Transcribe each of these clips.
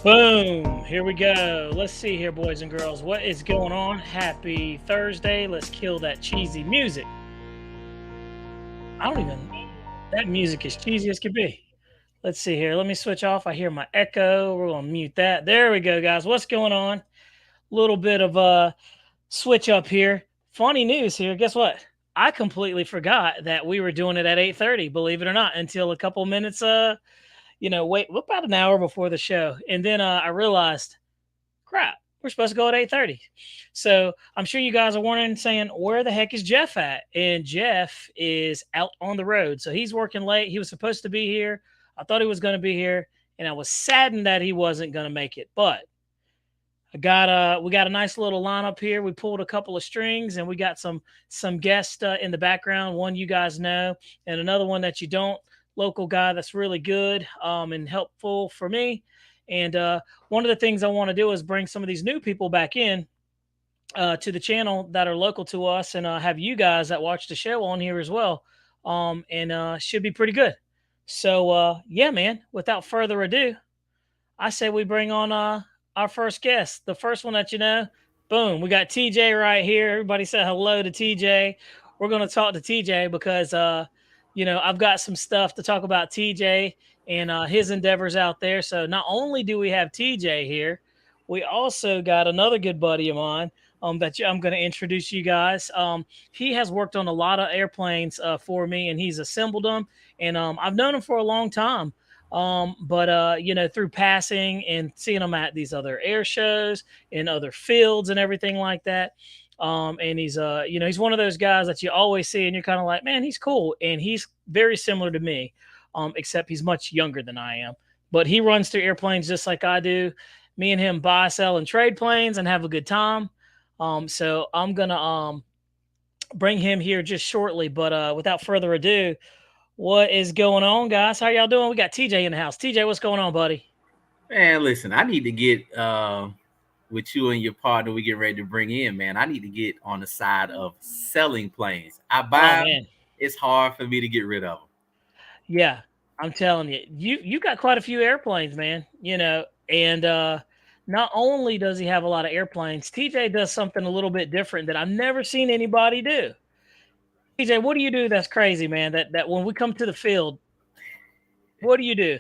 Boom. Here we go. Let's see here, boys and girls. What is going on? Happy Thursday. Let's kill that cheesy music. I don't even, that music is cheesy as can be. Let's see here. Let me switch off. I hear my echo. We're going to mute that. There we go, guys. What's going on? Little bit of a switch up here. Funny news here. Guess what? I completely forgot that we were doing it at 8:30, believe it or not, until a couple minutes wait about an hour before the show. And then I realized, crap, we're supposed to go at 8:30. So I'm sure you guys are wondering, saying, where the heck is Jeff at? And Jeff is out on the road. So he's working late. He was supposed to be here. I thought he was going to be here. And I was saddened that he wasn't going to make it. But we got a nice little lineup here. We pulled a couple of strings, and we got some guests in the background. One you guys know, and another one that you don't. Local guy that's really good and helpful for me. And one of the things I want to do is bring some of these new people back in to the channel that are local to us, and have you guys that watch the show on here as well. And should be pretty good. So yeah, man. Without further ado, I say we bring on our first guest, the first one that you know. Boom, we got TJ right here. Everybody say hello to TJ. We're going to talk to TJ because, I've got some stuff to talk about TJ and his endeavors out there. So not only do we have TJ here, we also got another good buddy of mine that I'm going to introduce you guys. He has worked on a lot of airplanes for me, and he's assembled them. And I've known him for a long time. But through passing and seeing him at these other air shows and other fields and everything like that. And he's he's one of those guys that you always see and you're kind of like, man, he's cool. And he's very similar to me, except he's much younger than I am. But he runs through airplanes just like I do. Me and him buy, sell, and trade planes and have a good time. So I'm gonna bring him here just shortly. But without further ado, what is going on, guys? How y'all doing? We got TJ in the house. TJ, what's going on, buddy? Man, listen, I need to get with you and your partner we get ready to bring in, man. I need to get on the side of selling planes. I buy them. It's hard for me to get rid of them. Yeah, I'm telling you, you got quite a few airplanes, man. And not only does he have a lot of airplanes, TJ does something a little bit different that I've never seen anybody do. TJ, what do you do that's crazy, man? That when we come to the field, what do you do?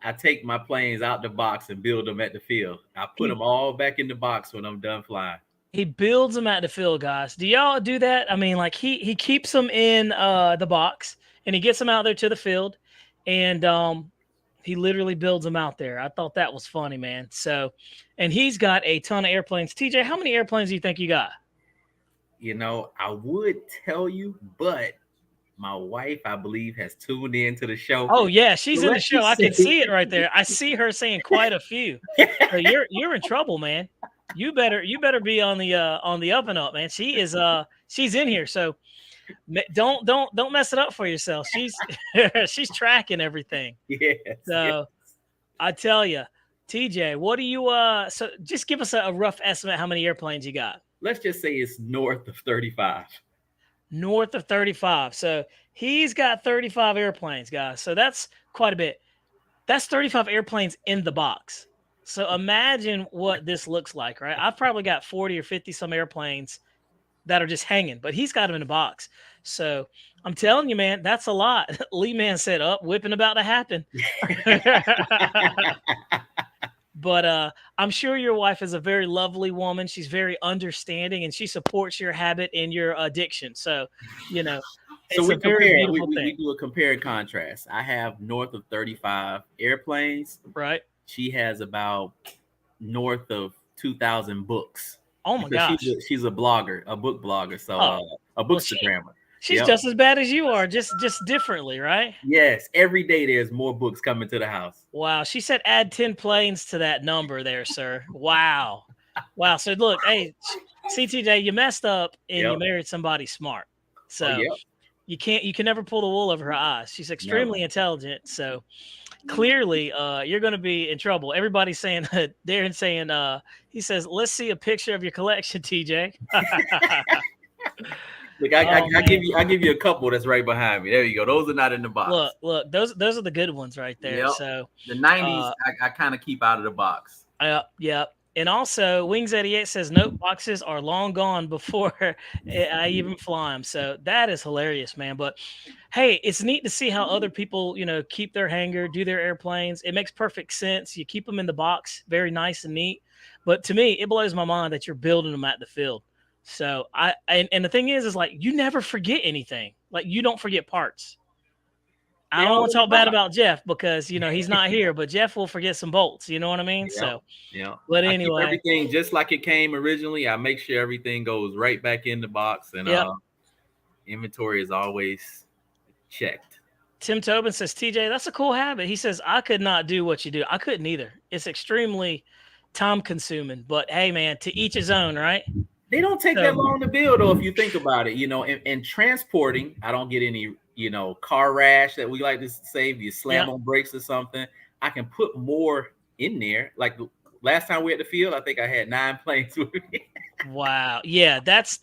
I take my planes out the box and build them at the field. I put them all back in the box when I'm done flying. He builds them at the field, guys. Do y'all do that? I mean, like he keeps them in the box and he gets them out there to the field, and he literally builds them out there. I thought that was funny, man. So, and he's got a ton of airplanes. TJ, how many airplanes do you think you got? I would tell you, but my wife, I believe, has tuned in to the show. Oh yeah, she's in the show. I can see it right there. I see her saying quite a few. So you're in trouble, man. You better be on the up and up, man. She is she's in here, so don't mess it up for yourself. She's she's tracking everything. Yes. So yes. I tell you, TJ, what do you so just give us a rough estimate how many airplanes you got? Let's just say it's north of 35. North of 35. So he's got 35 airplanes, guys. So that's quite a bit. That's 35 airplanes in the box. So imagine what this looks like, right? I've probably got 40 or 50 some airplanes that are just hanging, but he's got them in a box. So I'm telling you, man, that's a lot. Lee Man said, up, whipping about to happen. But I'm sure your wife is a very lovely woman. She's very understanding, and she supports your habit and your addiction. So, so we compare. We do a compare and contrast. I have north of 35 airplanes. Right. She has about north of 2,000 books. Oh my gosh. She's a blogger, a book blogger. So a bookstagrammer. She's just as bad as you are, just differently, right? Yes. Every day there's more books coming to the house. Wow. She said add 10 planes to that number there, sir. Wow. Wow. So look, hey, CTJ, you messed up and you married somebody smart. So you can never pull the wool over her eyes. She's extremely intelligent. So clearly you're going to be in trouble. Everybody's saying, Darren saying, he says, let's see a picture of your collection, TJ. Look, Oh man, I give you a couple that's right behind me. There you go. Those are not in the box. look, those are the good ones right there. Yep. So, The '90s, uh, I kind of keep out of the box. yeah. And also, Wings 88 says note boxes are long gone before I even fly them. So that is hilarious, man. But hey, it's neat to see how other people, keep their hangar, do their airplanes. It makes perfect sense. You keep them in the box, very nice and neat. But to me, it blows my mind that you're building them at the field. So and the thing is like you never forget anything. Like you don't forget parts. I They don't all want to in the talk bad box. about Jeff because he's not here, but Jeff will forget some bolts. You know what I mean? Yep. So, Yeah. but I keep anyway, everything just like it came originally. I make sure everything goes right back in the box, and yep. inventory is always checked. Tim Tobin says, TJ, that's a cool habit. He says, I could not do what you do. I couldn't either. It's extremely time consuming, but hey, man, to each his own, right? They don't take that So, long to build, though, if you think about it. And transporting, I don't get any, car rash that we like to say. If you yeah. slam on brakes or something, I can put more in there. Like last time we at the field, I think I had 9 planes with me. Wow. Yeah, that's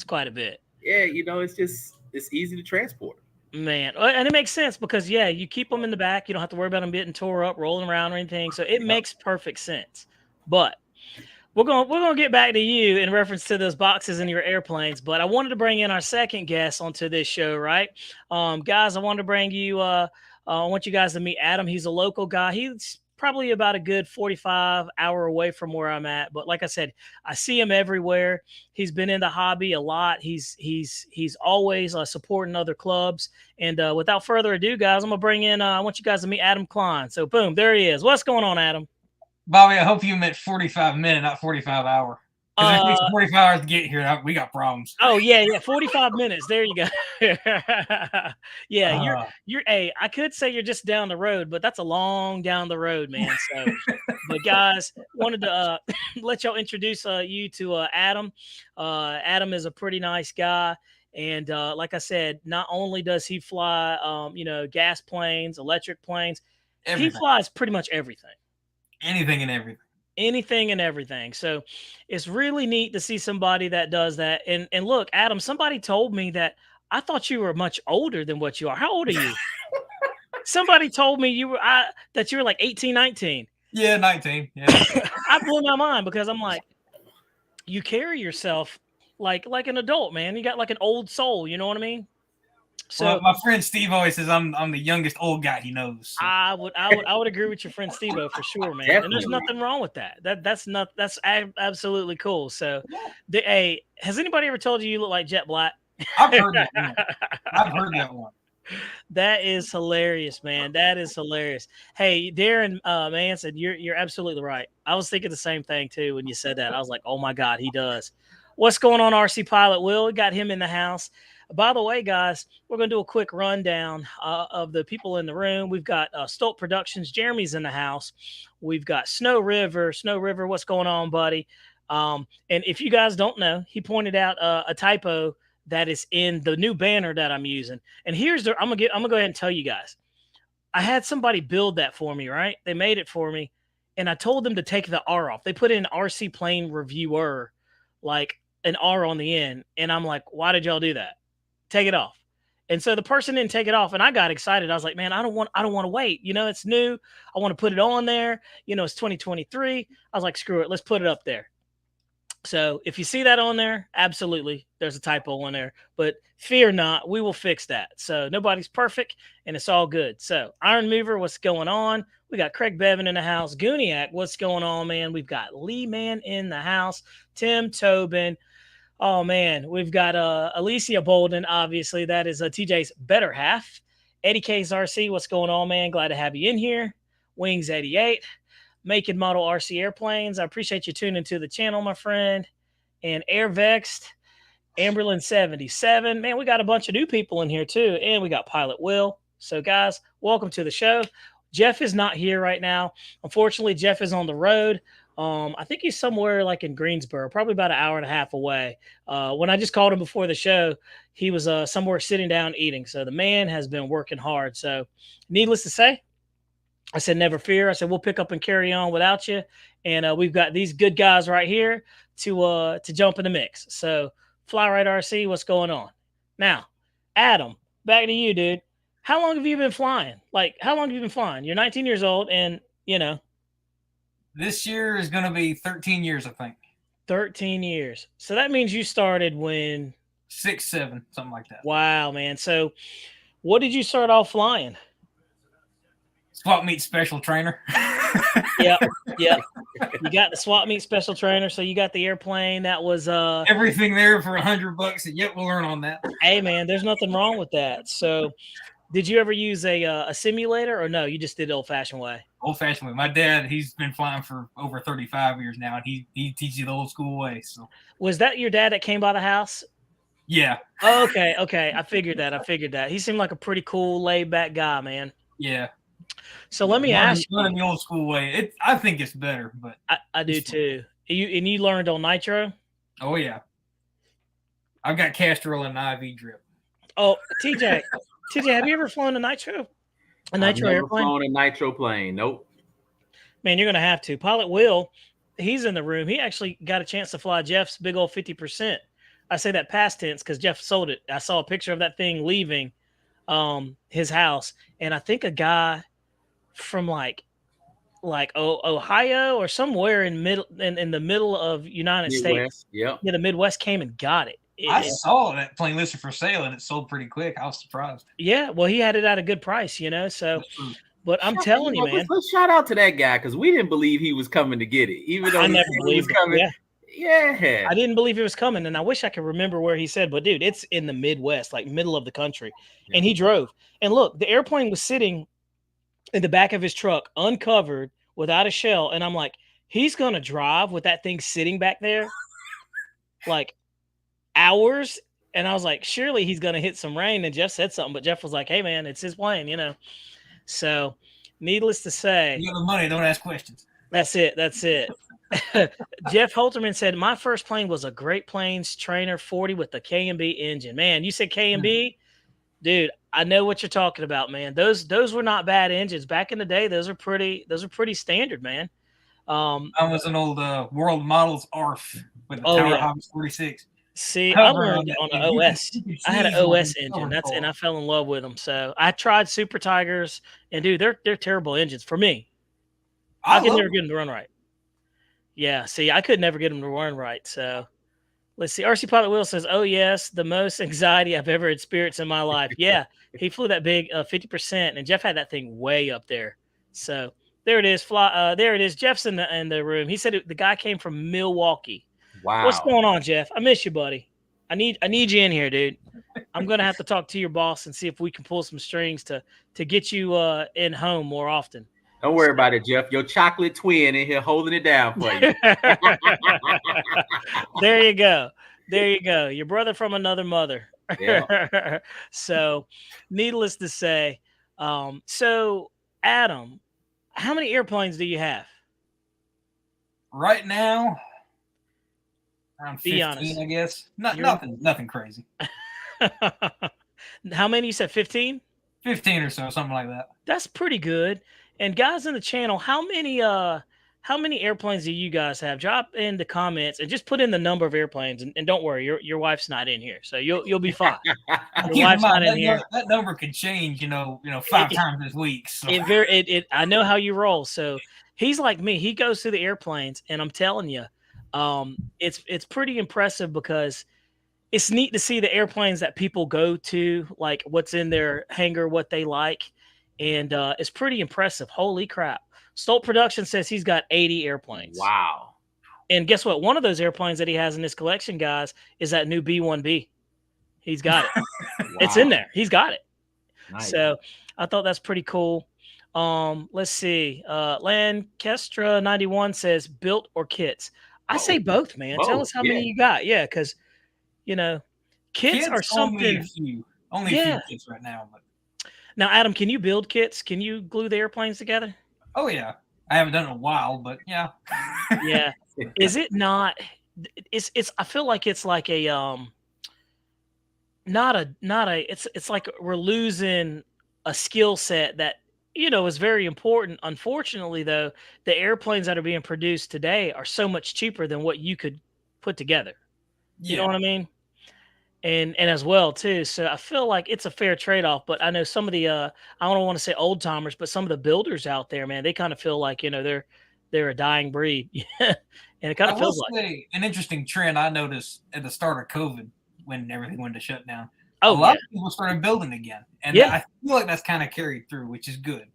quite a bit. Yeah, it's easy to transport. Man. And it makes sense because yeah, you keep them in the back. You don't have to worry about them getting tore up, rolling around or anything. So it Yep. makes perfect sense. But we're gonna get back to you in reference to those boxes in your airplanes, but I wanted to bring in our second guest onto this show, right? Guys, I wanted to bring you. I want you guys to meet Adam. He's a local guy. He's probably about a good 45-hour away from where I'm at, but like I said, I see him everywhere. He's been in the hobby a lot. He's always supporting other clubs. And without further ado, guys, I'm gonna bring in. I want you guys to meet Adam Klein. So boom, there he is. What's going on, Adam? Bobby, I hope you meant 45-minute, not 45-hour. Because if it takes Uh, 45 hours to get here, we got problems. Oh yeah, 45 minutes. There you go. Yeah, you're hey, I could say you're just down the road, but that's a long down the road, man. So, but guys, wanted to let y'all introduce you to Adam. Adam is a pretty nice guy. And like I said, not only does he fly gas planes, electric planes, he Everything. flies pretty much everything. Anything and everything. Anything and everything. So it's really neat to see somebody that does that. And look, Adam, somebody told me that I thought you were much older than what you are. How old are you? Somebody told me that you were like 18, 19. Yeah, 19. Yeah. I blew my mind because I'm like, you carry yourself like an adult, man. You got like an old soul, you know what I mean? So well, my friend Steve always says I'm the youngest old guy he knows. So. I would agree with your friend Steve-O for sure, man. Definitely. And there's nothing wrong with that. That's absolutely cool. So, hey, has anybody ever told you look like Jet Black? I've heard that one. I've heard that one. That is hilarious, man. That is hilarious. Hey, Darren Manson, you're absolutely right. I was thinking the same thing too when you said that. I was like, oh my God, he does. What's going on, RC Pilot Will? We got him in the house. By the way, guys, we're going to do a quick rundown of the people in the room. We've got Stolt Productions. Jeremy's in the house. We've got Snow River. Snow River, what's going on, buddy? And if you guys don't know, he pointed out a typo that is in the new banner that I'm using. And I'm gonna go ahead and tell you guys. I had somebody build that for me, right? They made it for me, and I told them to take the R off. They put in Rcplanereviewer, like an R on the end, and I'm like, why did y'all do that? Take it off. And so the person didn't take it off, and I got excited. I was like, man, I don't want to wait. It's new. I want to put it on there. It's 2023. I was like, screw it, let's put it up there. So if you see that on there, absolutely, there's a typo on there. But fear not, we will fix that. So nobody's perfect, and it's all good. So Iron Mover, what's going on? We got Craig Bevan in the house. Gooniac, what's going on, man? We've got Lee Man in the house. Tim Tobin. Oh, man. We've got Alicia Bolden, obviously. That is TJ's better half. Eddie K's RC, what's going on, man? Glad to have you in here. Wings 88. Make and model RC airplanes. I appreciate you tuning to the channel, my friend. And Air Vexed, Amberlin 77. Man, we got a bunch of new people in here too. And we got Pilot Will. So guys, welcome to the show. Jeff is not here right now. Unfortunately, Jeff is on the road. I think he's somewhere like in Greensboro, probably about an hour and a half away. When I just called him before the show, he was somewhere sitting down eating. So the man has been working hard. So needless to say, I said, never fear. I said, we'll pick up and carry on without you. And we've got these good guys right here to jump in the mix. So Fly Right RC, what's going on? Now, Adam, back to you, dude. How long have you been flying? Like, how long have you been flying? You're 19 years old, and this year is going to be 13 years, I think. 13 years. So that means you started when 6, 7, something like that. Wow, man. So, what did you start off flying? Swap meet special trainer. Yep. You got the swap meet special trainer, so you got the airplane that was everything there for $100, and yet we'll learn on that. Hey, man, there's nothing wrong with that. So, did you ever use a simulator, or no? You just did the old-fashioned way. Old-fashioned way. My dad, he's been flying for over 35 years now, and he teaches you the old school way. So, was that your dad that came by the house? Yeah. Oh, okay. I figured that. He seemed like a pretty cool, laid-back guy, man. Yeah. So let me ask you. Learning the old school way. I think it's better, but I do too. You learned on nitro? Oh yeah. I've got Castrol and IV drip. Oh, TJ, have you ever flown a nitro? A nitro airplane? Flown a nitro plane. Nope. Man, you're gonna have to. Pilot Will, he's in the room. He actually got a chance to fly Jeff's big old 50%. I say that past tense because Jeff sold it. I saw a picture of that thing leaving his house, and I think a guy from like Ohio or somewhere in the middle of United States. Yeah, the Midwest came and got it. I saw that plane listed for sale and it sold pretty quick. I was surprised. Yeah, well, he had it at a good price, so. But I'm telling you, man. Let's shout out to that guy because we didn't believe he was coming to get it, even though I never believed he was coming. Yeah, I didn't believe he was coming, and I wish I could remember where he said. But dude, it's in the Midwest, like middle of the country, and he drove. And look, the airplane was sitting in the back of his truck, uncovered, without a shell, and I'm like, he's gonna drive with that thing sitting back there, like hours. And I was like, surely he's gonna hit some rain. And Jeff said something, but Jeff was like, hey man, it's his plane, So, needless to say, you have the money, don't ask questions. That's it. Jeff Holterman said, my first plane was a Great Plains Trainer 40 with the K&B engine. Man, you said K&B? Dude, I know what you're talking about, man. Those were not bad engines. Back in the day, those are pretty standard, man. I was an old World Models ARF with the Tower Hobbs 46. See, I learned on an OS. I had an OS engine. And I fell in love with them. So I tried Super Tigers, and dude, they're terrible engines for me. I could never get them to run right. Yeah, see, I could never get them to run right. So let's see. RC Pilot Will says, "Oh yes, the most anxiety I've ever experienced in my life." Yeah, he flew that big 50%, and Jeff had that thing way up there. So there it is. There it is. Jeff's in the room. He said the guy came from Milwaukee. Wow. What's going on, Jeff? I miss you, buddy. I need you in here, dude. I'm gonna have to talk to your boss and see if we can pull some strings to get you in home more often. Don't worry about it, Jeff. Your chocolate twin in here holding it down for you. There you go. Your brother from another mother. Yeah. So, needless to say, so Adam, how many airplanes do you have? Right now, around 15, I guess. Nothing crazy. How many? You said 15? 15 or so, something like that. That's pretty good. And guys in the channel, how many airplanes do you guys have? Drop in the comments and just put in the number of airplanes. And don't worry, your wife's not in here, so you'll be fine. Your wife's not in here. That number can change, 5 times this week. So. I know how you roll. So he's like me. He goes through the airplanes, and I'm telling you, it's pretty impressive because it's neat to see the airplanes that people go to, like what's in their hangar, what they like. And it's pretty impressive. Holy crap. Stolt Production says he's got 80 airplanes. Wow. And guess what? One of those airplanes that he has in his collection, guys, is that new B-1B. He's got it. Wow. It's in there. He's got it. Nice. So I thought that's pretty cool. Let's see. Lancaster 91 says built or kits. I say both, man. Both. Tell us how many you got. Yeah, because, kits are something. Only a few kits right now, but. Now, Adam, can you build kits? Can you glue the airplanes together? Oh yeah, I haven't done it in a while, but yeah. Yeah. Is it not? It's. I feel like it's like a not a. It's like we're losing a skill set that is very important. Unfortunately, though, the airplanes that are being produced today are so much cheaper than what you could put together. You know what I mean? and as well too. So I feel like it's a fair trade off. But I know some of the I don't want to say old timers, but some of the builders out there, man, they kind of feel like they're a dying breed, and it kind I of will feels like. say an interesting trend I noticed at the start of COVID when everything went to shut down. A Oh lot yeah, of people started building again, and yeah. I feel like that's kind of carried through, which is good.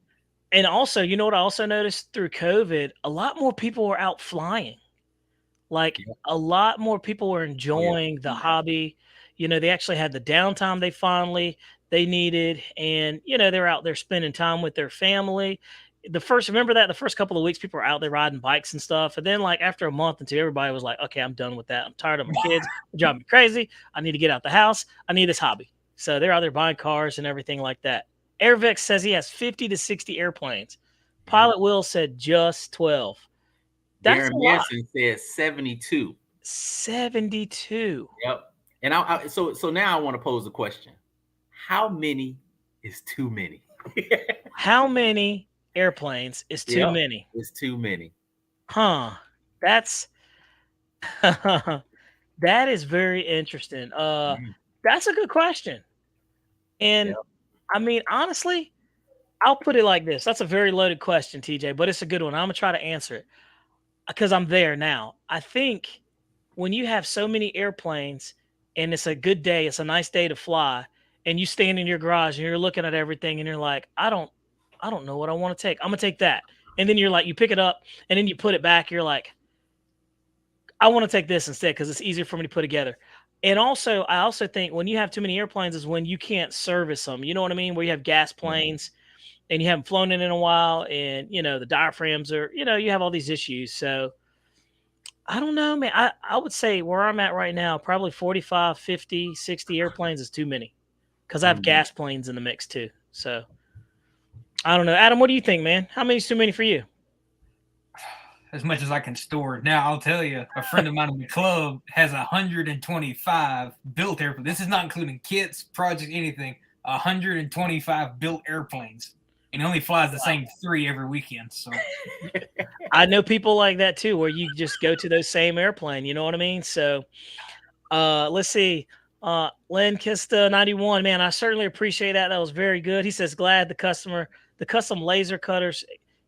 And also, you know what I also noticed through COVID, a lot more people were out flying. Like, Yeah. a lot more people were Oh yeah. enjoying the hobby. They actually had the downtime they needed, and, they're out there spending time with their family. The first couple of weeks, people were out there riding bikes and stuff, and then, like, after a month or 2, everybody was like, "Okay, I'm done with that. I'm tired of my kids. They're driving me crazy. I need to get out the house. I need this hobby." So they're out there buying cars and everything like that. Airvex says he has 50 to 60 airplanes. Yeah. Pilot Will said just 12. That's Darren a lot. Manson said 72. 72. Yep. And so now I want to pose a question. How many is too many? How many airplanes is too Yep. many? It's too many. Huh. That's that is very interesting. Mhm. That's a good question. And Yep. I mean, honestly, I'll put it like this. That's a very loaded question, TJ, but it's a good one. I'm gonna try to answer it because I'm there now. I think when you have so many airplanes and it's a good day, it's a nice day to fly, and you stand in your garage and you're looking at everything and you're like, I don't know what I want to take. I'm gonna take that. And then you're like, you pick it up and then you put it back. You're like, I want to take this instead because it's easier for me to put together. And also, I also think when you have too many airplanes is when you can't service them. You know what I mean? Where you have gas planes and you haven't flown in a while, and the diaphragms are, you have all these issues. So I don't know, man. I would say where I'm at right now, probably 45, 50, 60 airplanes is too many because I have Mhm. gas planes in the mix too. So I don't know. Adam, what do you think, man? How many is too many for you? As much as I can store. Now I'll tell you, a friend of mine in the club has 125 built airplanes. This is not including kits, projects, anything. 125 built airplanes, and he only flies the same 3 every weekend. So I know people like that too, where you just go to those same airplane. You know what I mean? So let's see. Len Kista 91, man, I certainly appreciate that. That was very good. He says, glad the custom laser cutters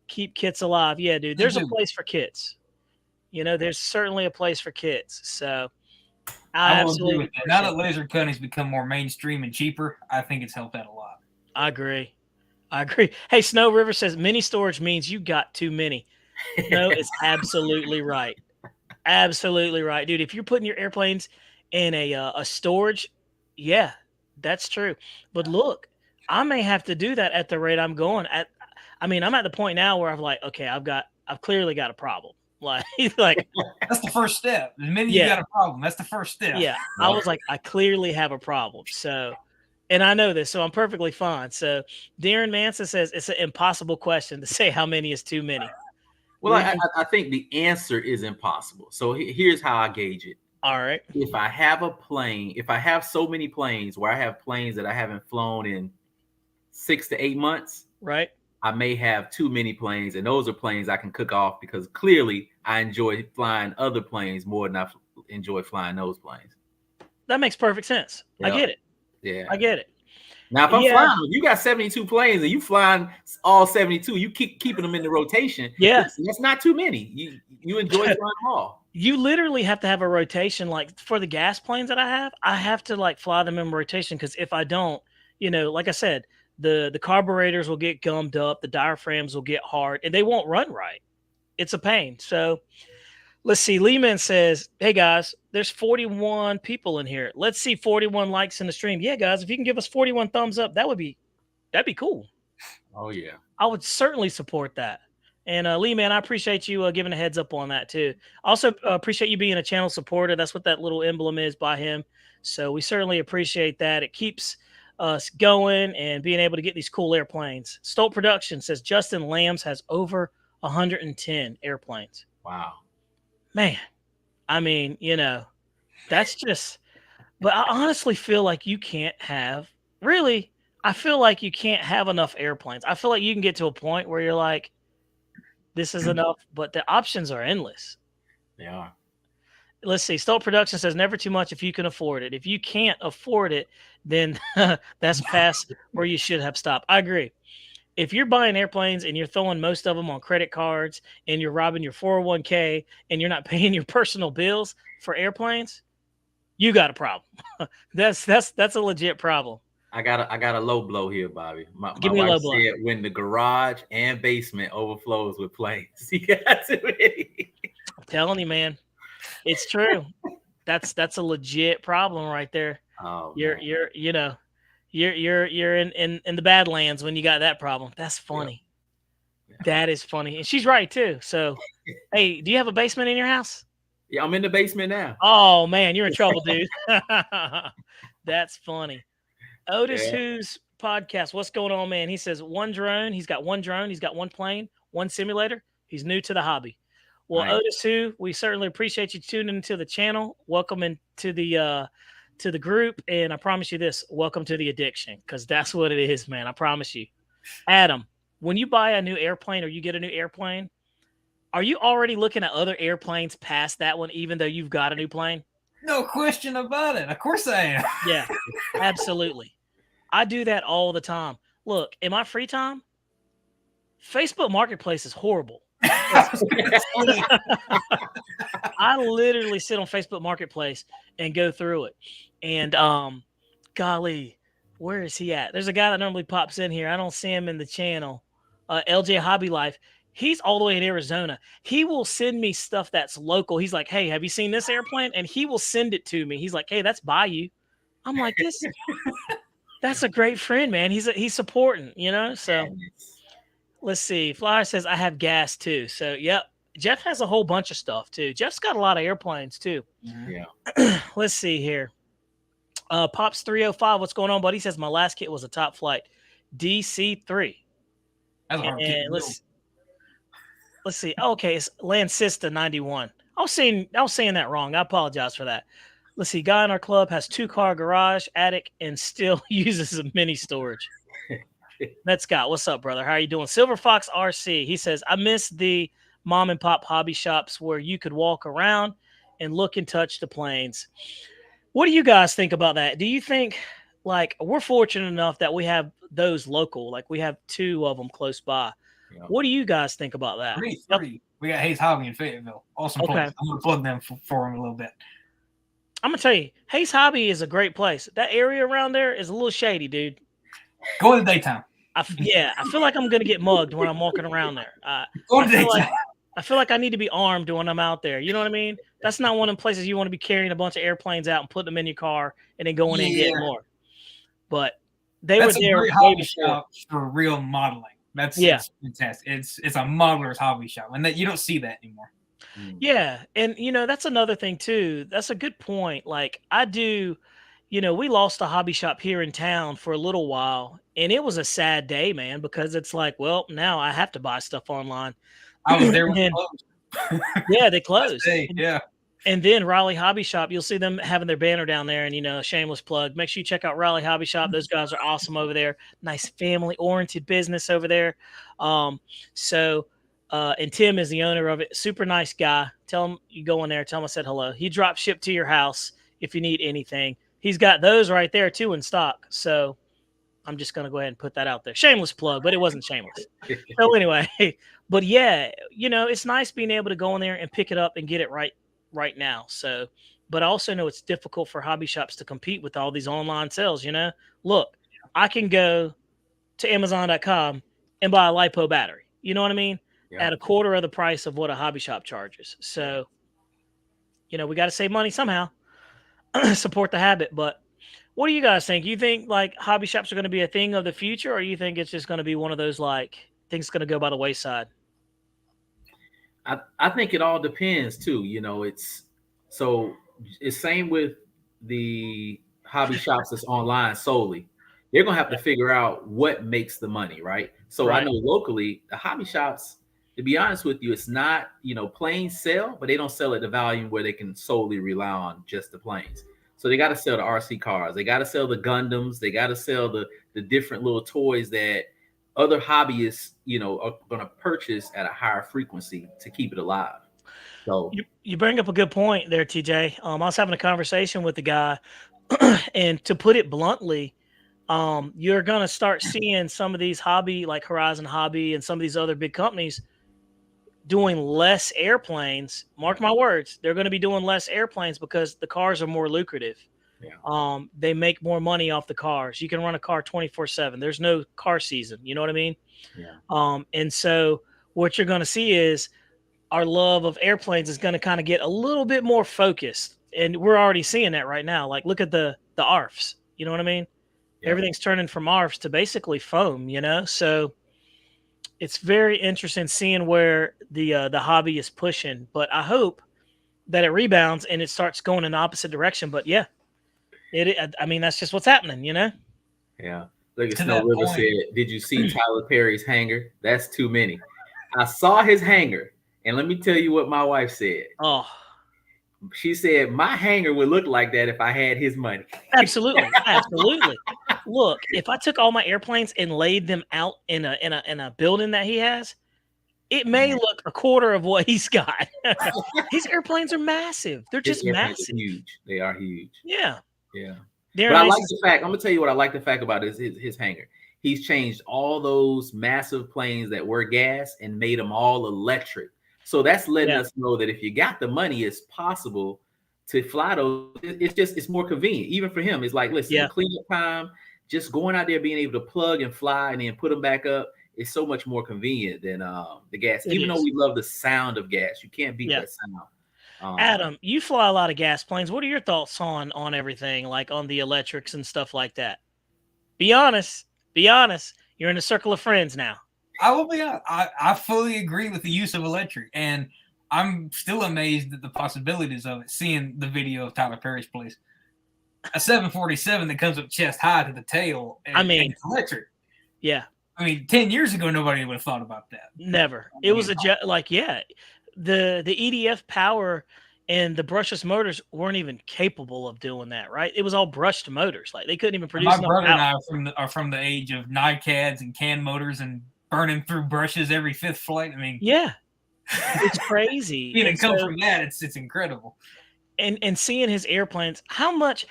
keep kits alive. Yeah, dude, they there's a do. place for kits. There's certainly a place for kits. So I I will agree absolutely with that. Now appreciate that that. laser cutting's become more mainstream and cheaper, I think it's helped out a lot. I agree. I agree. Hey, Snow River says mini storage means you got too many. Snow is absolutely right. Absolutely right, dude. If you're putting your airplanes in a storage, yeah, that's true. But look, I may have to do that at the rate I'm going at. I mean, I'm at the point now where I'm like, okay, I've clearly got a problem. Like, like, That's the first step. The minute you yeah, got a problem, that's the first step. yeah. I was like, I clearly have a problem. So, and I know this, so I'm perfectly fine. So, Darren Manson says it's an impossible question to say how many is too many. Well, I think the answer is impossible. So here's how I gauge it. All right, If I have a plane, if I have so many planes where I have planes that I haven't flown in 6 to 8 months, right. I may have too many planes, and those are planes I can cook off because clearly I enjoy flying other planes more than I enjoy flying those planes. That makes perfect sense. I Yeah, get it. yeah. I get it. Now, if I'm Yeah, flying, you got 72 planes and you flying all 72, you keep keeping them in the rotation. yeah. That's not too many. You enjoy flying them all. You literally have to have a rotation. Like for the gas planes that I have to like fly them in rotation because if I don't, like I said, the carburetors will get gummed up, the diaphragms will get hard, and they won't run right. It's a pain. So let's see. Lehman says, "Hey guys, there's 41 people in here. Let's see 41 likes in the stream. Yeah, guys, if you can give us 41 thumbs up, that'd be cool. Oh yeah. I would certainly support that." And Lee, man, I appreciate you giving a heads up on that too. Also appreciate you being a channel supporter. That's what that little emblem is by him. So we certainly appreciate that. It keeps us going and being able to get these cool airplanes. Stolt Production says Justin Lambs has over 110 airplanes. Wow. Man, I mean, that's just. But I honestly feel like you can't have really. I feel like you can't have enough airplanes. I feel like you can get to a point where you're like, this is enough, but the options are endless. They are. let's see. Stolt Production says never too much if you can afford it. If you can't afford it, then that's past where you should have stopped. I agree. If you're buying airplanes and you're throwing most of them on credit cards and you're robbing your 401k and you're not paying your personal bills for airplanes, you got a problem. That's a legit problem. I got a low blow here, Bobby. My Give me a wife low blow. said when the garage and basement overflows with planes, you got to be. I'm telling you, man, it's true. That's a legit problem right there. Oh You're man. you're in the Badlands when you got that problem. That's funny. Yeah. That is funny, and she's right too. So, hey, do you have a basement in your house? Yeah, I'm in the basement now. Oh man, you're in trouble, dude. That's funny. Otis, Yeah. who's podcast? What's going on, man? He says one drone. He's got one drone. He's got one plane, one simulator. He's new to the hobby. Well, Nice. Otis, who we certainly appreciate you tuning into the channel. Welcome into the group, and I promise you this: welcome to the addiction, because that's what it is, man. I promise you. Adam, when you buy a new airplane or you get a new airplane, are you already looking at other airplanes past that one, even though you've got a new plane? No question about it. Of course I am. Yeah, absolutely. I do that all the time. Look, in my free time, Facebook Marketplace is horrible. I literally sit on Facebook Marketplace and go through it. And golly, where is he at? There's a guy that normally pops in here. I don't see him in the channel. LJ Hobby Life. He's all the way in Arizona. He will send me stuff that's local. He's like, hey, have you seen this airplane? And he will send it to me. He's like, hey, that's by you. I'm like, this. That's a great friend, man. He's supporting, So let's see. Flyer says I have gas too. So yep. Jeff has a whole bunch of stuff too. Jeff's got a lot of airplanes too. Yeah. Let's see here. Pops 305. What's going on, buddy? He says my last kit was a top flight DC3. That's a hard kit. Let's see. Okay, it's Lancista 91. I was saying that wrong. I apologize for that. Let's see. Guy in our club has 2-car garage, attic, and still uses a mini storage. That's Scott. What's up, brother? How are you doing? Silver Fox RC. He says, I miss the mom and pop hobby shops where you could walk around and look and touch the planes. What do you guys think about that? Do you think, like, we're fortunate enough that we have those local, like we have 2 of them close by. Yeah. What do you guys think about that? 3. We got Hayes Hobby in Fayetteville. Awesome place. I'm going to plug them for them a little bit. I'm going to tell you, Hayes Hobby is a great place. That area around there is a little shady, dude. Go in the daytime. I feel like I'm going to get mugged when I'm walking around there. Go in the daytime. I feel like I need to be armed when I'm out there. You know what I mean? That's not one of the places you want to be carrying a bunch of airplanes out and putting them in your car and then going in and getting more. But that's were there. That's a great hobby shop for real modeling. That's fantastic. It's a modeler's hobby shop, and that you don't see that anymore. Yeah, and that's another thing too. That's a good point. Like I do, we lost a hobby shop here in town for a little while, and it was a sad day, man, because it's like, well, now I have to buy stuff online. I was there when they closed. Yeah, they closed. Yeah. And then Raleigh Hobby Shop, you'll see them having their banner down there, and shameless plug. Make sure you check out Raleigh Hobby Shop. Those guys are awesome over there. Nice family-oriented business over there. And Tim is the owner of it. Super nice guy. Tell him you go in there. Tell him I said hello. He drop ship to your house if you need anything. He's got those right there too in stock. So I'm just gonna go ahead and put that out there. Shameless plug, but it wasn't shameless. So anyway, but yeah, it's nice being able to go in there and pick it up and get it right now. So, but I also know it's difficult for hobby shops to compete with all these online sales. Look, I can go to Amazon.com and buy a Lipo battery. You know what I mean? Yeah. At a quarter of the price of what a hobby shop charges. So, we got to save money somehow, support the habit. But what do you guys think? You think like hobby shops are going to be a thing of the future, or you think it's just going to be one of those like things going to go by the wayside? I think it all depends too. It's same with the hobby shops that's online solely. They're gonna have to figure out what makes the money, right? So I know locally the hobby shops, to be honest with you, it's not planes sell, but they don't sell at the volume where they can solely rely on just the planes. So they got to sell the RC cars, they got to sell the Gundams, they got to sell the different little toys that other hobbyists, are going to purchase at a higher frequency to keep it alive. So You bring up a good point there, TJ. I was having a conversation with the guy, and to put it bluntly, you're gonna start seeing some of these hobby, like Horizon Hobby, and some of these other big companies doing less airplanes. Mark my words, they're going to be doing less airplanes because the cars are more lucrative. yeah. They make more money off the cars. You can run a car 24/7. There's no car season. You know what I mean? Yeah. And so what you're going to see is our love of airplanes is going to kind of get a little bit more focused. And we're already seeing that right now. Like, look at the ARFs. You know what I mean? Yep. Everything's turning from ARFs to basically foam, you know? So it's very interesting seeing where the hobby is pushing, but I hope that it rebounds and it starts going in the opposite direction. But yeah, I mean, that's just what's happening, you know? Yeah. Look at To Snow that River point. said, "Did you see Tyler Perry's hanger? That's too many." I saw his hanger, and let me tell you what my wife said. Oh, She said my hanger would look like that if I had his money. absolutely, absolutely. Look, if I took all my airplanes and laid them out in a building that he has, it may look a quarter of what he's got. His airplanes are massive. They're His just airplanes are massive. huge. They are huge. Yeah. Yeah. But Darren I Ace like is, the fact, I'm gonna tell you what I like the fact about his hanger. He's changed all those massive planes that were gas and made them all electric. So that's letting yeah, us know that if you got the money, it's possible to fly those. It's more convenient. Even for him, it's like, listen, the yeah, cleanup time, just going out there, being able to plug and fly and then put them back up is so much more convenient than the gas. it Even though is. we love the sound of gas, you can't beat Yeah. that sound. Adam, you fly a lot of gas planes. What are your thoughts on everything, like on the electrics and stuff like that? Be honest. Be honest. You're in a circle of friends now. I will be honest. I fully agree with the use of electric, and I'm still amazed at the possibilities of it. Seeing the video of Tyler Perry's place, a 747 that comes up chest high to the tail, and, I mean, and it's electric. Yeah. I mean, 10 years ago, nobody would have thought about that. Never. It was a jet. Like, yeah, the EDF power and the brushless motors weren't even capable of doing that. Right? It was all brushed motors. Like they couldn't even produce My enough brother and power. I are from the age of NiCads and can motors and burning through brushes every fifth flight. I mean, Yeah, it's crazy. Being And it come so- from that, it's incredible. and seeing his airplanes, how much?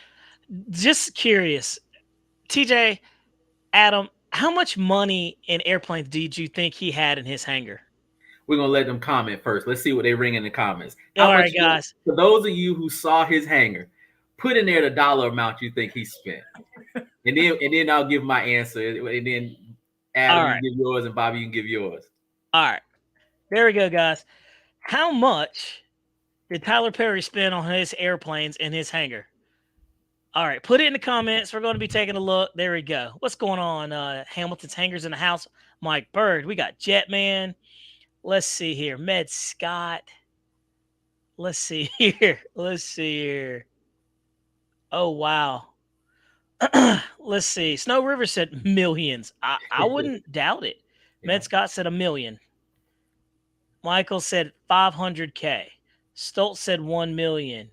Just curious, TJ, Adam, how much money in airplanes did you think he had in his hangar? We're gonna let them comment first. Let's see what they ring in the comments. All right, guys. For those of you who saw his hanger, put in there the dollar amount you think he spent, and then I'll give my answer, and then Adam, you give yours, and Bobby, you can give yours. All right, there we go, guys. How much did Tyler Perry spend on his airplanes in his hangar? All right, put it in the comments. We're going to be taking a look. There we go. What's going on? Hamilton's hangars in the house. Mike Bird. We got Jetman. Let's see here. Med Scott. Let's see here. Let's see here. Oh, wow. Let's see. Snow River said millions. I wouldn't doubt it. Yeah. Med Scott said $1 million. Michael said 500K. Stoltz said 1 million.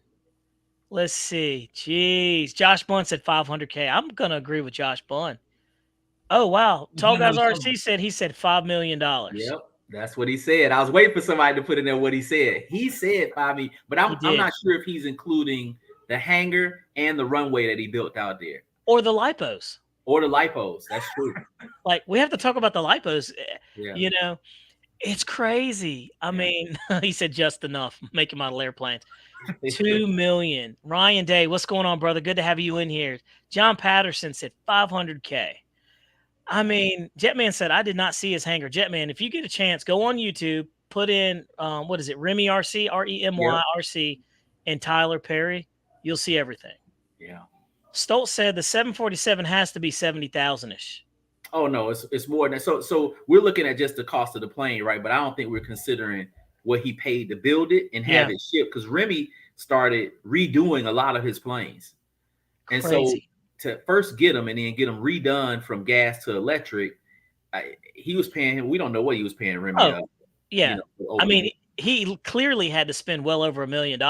Let's see. Jeez. Josh Bunn said 500K. I'm going to agree with Josh Bunn. Oh, wow. Tall Guys RC said he said $5 million. Yep. That's what he said. I was waiting for somebody to put in there what he said. He said 5 million, but I'm not sure if he's including the hangar and the runway that he built out there. Or the Lipos. That's true. Like, we have to talk about the Lipos. Yeah. You know, it's crazy. I mean, he said just enough. Making model airplanes. 2 million. Ryan Day, what's going on, brother? Good to have you in here. John Patterson said 500K. I mean, Jetman said, I did not see his hangar. Jetman, if you get a chance, go on YouTube, put in, what is it, Remy RC, Remy RC, and Tyler Perry. You'll see everything. Yeah. Stoltz said the 747 has to be 70,000-ish. Oh, no, it's more than that. So we're looking at just the cost of the plane, right? But I don't think we're considering what he paid to build it and have it shipped, because Remy started redoing a lot of his planes. And so to first get them and then get them redone from gas to electric, he was paying him. We don't know what he was paying Remy. Oh, yeah. You know, I mean, he clearly had to spend well over $1 million.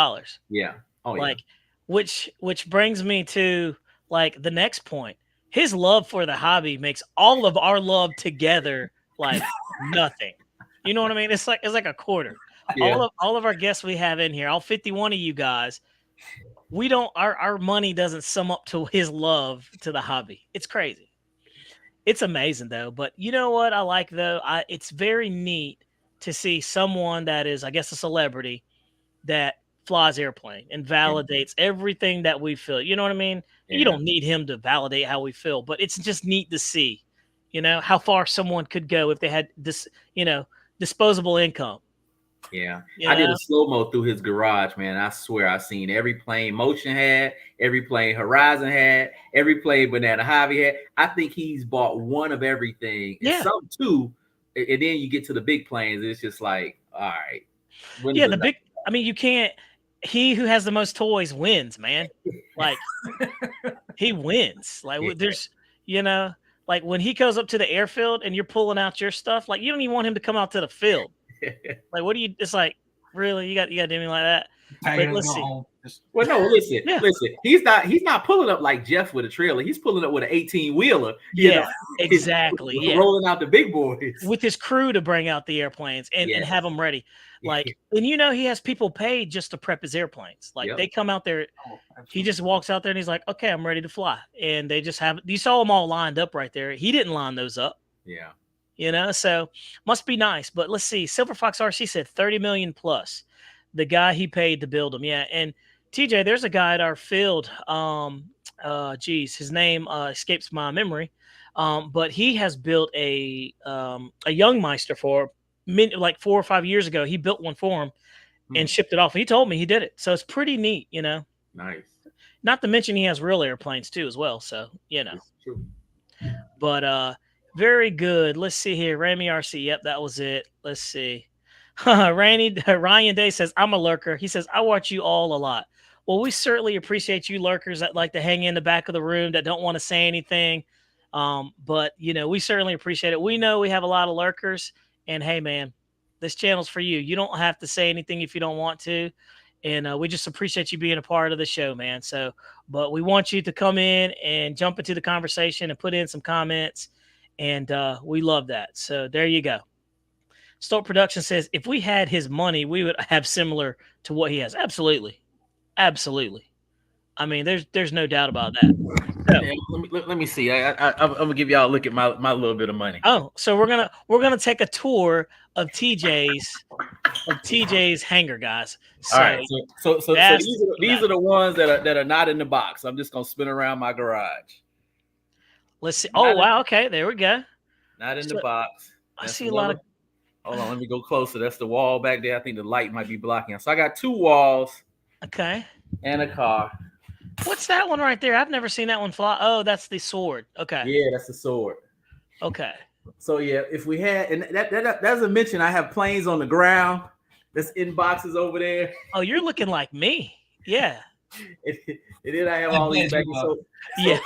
Yeah. Oh, like, which brings me to like the next point. His love for the hobby makes all of our love together like nothing. You know what I mean? It's like a quarter. Yeah. all of our guests we have in here, all 51 of you guys, we don't our money doesn't sum up to his love to the hobby. It's crazy. It's amazing though. But you know what I like though? It's very neat to see someone that is, I guess, a celebrity that flies airplane and Yeah. validates everything that we feel. You know what I mean? You Yeah. don't need him to validate how we feel, but it's just neat to see, how far someone could go if they had this, disposable income. Yeah. You I did know? a slow-mo through his garage, man. I swear I seen every plane Motion had, every plane Horizon had, every plane Banana Javi had. I think he's bought one of everything and Yeah. some two. And then you get to the big planes, it's just like, all right, when's Yeah, the I mean, you can't he who has the most toys wins, man. Like he wins. Like next? there's, you know, like when he goes up to the airfield and you're pulling out your stuff, like you don't even want him to come out to the field. Like, what do you? It's like, really, you got to do me like that. Pack it But up, let's go see. home. Well, no, listen, Yeah. listen. He's not pulling up like Jeff with a trailer. He's pulling up with an 18-wheeler. Yeah, exactly. Yeah, rolling out the big boys with his crew to bring out the airplanes and Yes. have them ready. Like, and he has people paid just to prep his airplanes. Like, Yep. they come out there. Oh, He just walks out there and he's like, "Okay, I'm ready to fly." And they just have. You saw them all lined up right there. He didn't line those up. Yeah. So must be nice. But let's see. Silver Fox RC said 30 million plus. The guy he paid to build them. Yeah. And TJ, there's a guy at our field. His name escapes my memory. But he has built a young Meister for like 4 or 5 years ago. He built one for him and shipped it off. He told me he did it. So it's pretty neat, Nice. Not to mention he has real airplanes too as well. So, It's true. But very good. Let's see here. Ramy RC. Yep, that was it. Let's see. Ryan Day says, "I'm a lurker." He says, "I watch you all a lot." Well, we certainly appreciate you lurkers that like to hang in the back of the room that don't want to say anything. But we certainly appreciate it. We know we have a lot of lurkers, and hey, man, this channel's for you. You don't have to say anything if you don't want to. And we just appreciate you being a part of the show, man. So, but we want you to come in and jump into the conversation and put in some comments. And we love that. So there you go. Stolt Production says, if we had his money, we would have similar to what he has. Absolutely. Absolutely. I mean, there's no doubt about that. So, yeah, let me see. I'm gonna give y'all a look at my little bit of money. Oh, so we're gonna take a tour of TJ's hangar, guys. So, all right. So these are the ones that are not in the box. I'm just gonna spin around my garage. Let's see. Oh wow, okay, there we go. Not in the box. I see a lot of. Hold on, let me go closer. That's the wall back there. I think the light might be blocking. So I got 2 walls. Okay. And a car. What's that one right there? I've never seen that one fly. Oh, that's the sword. Okay. Yeah, that's the sword. Okay. So yeah, if we had, and that doesn't mention I have planes on the ground. That's in boxes over there. Oh, you're looking like me. Yeah. And then I have all these back. Yeah.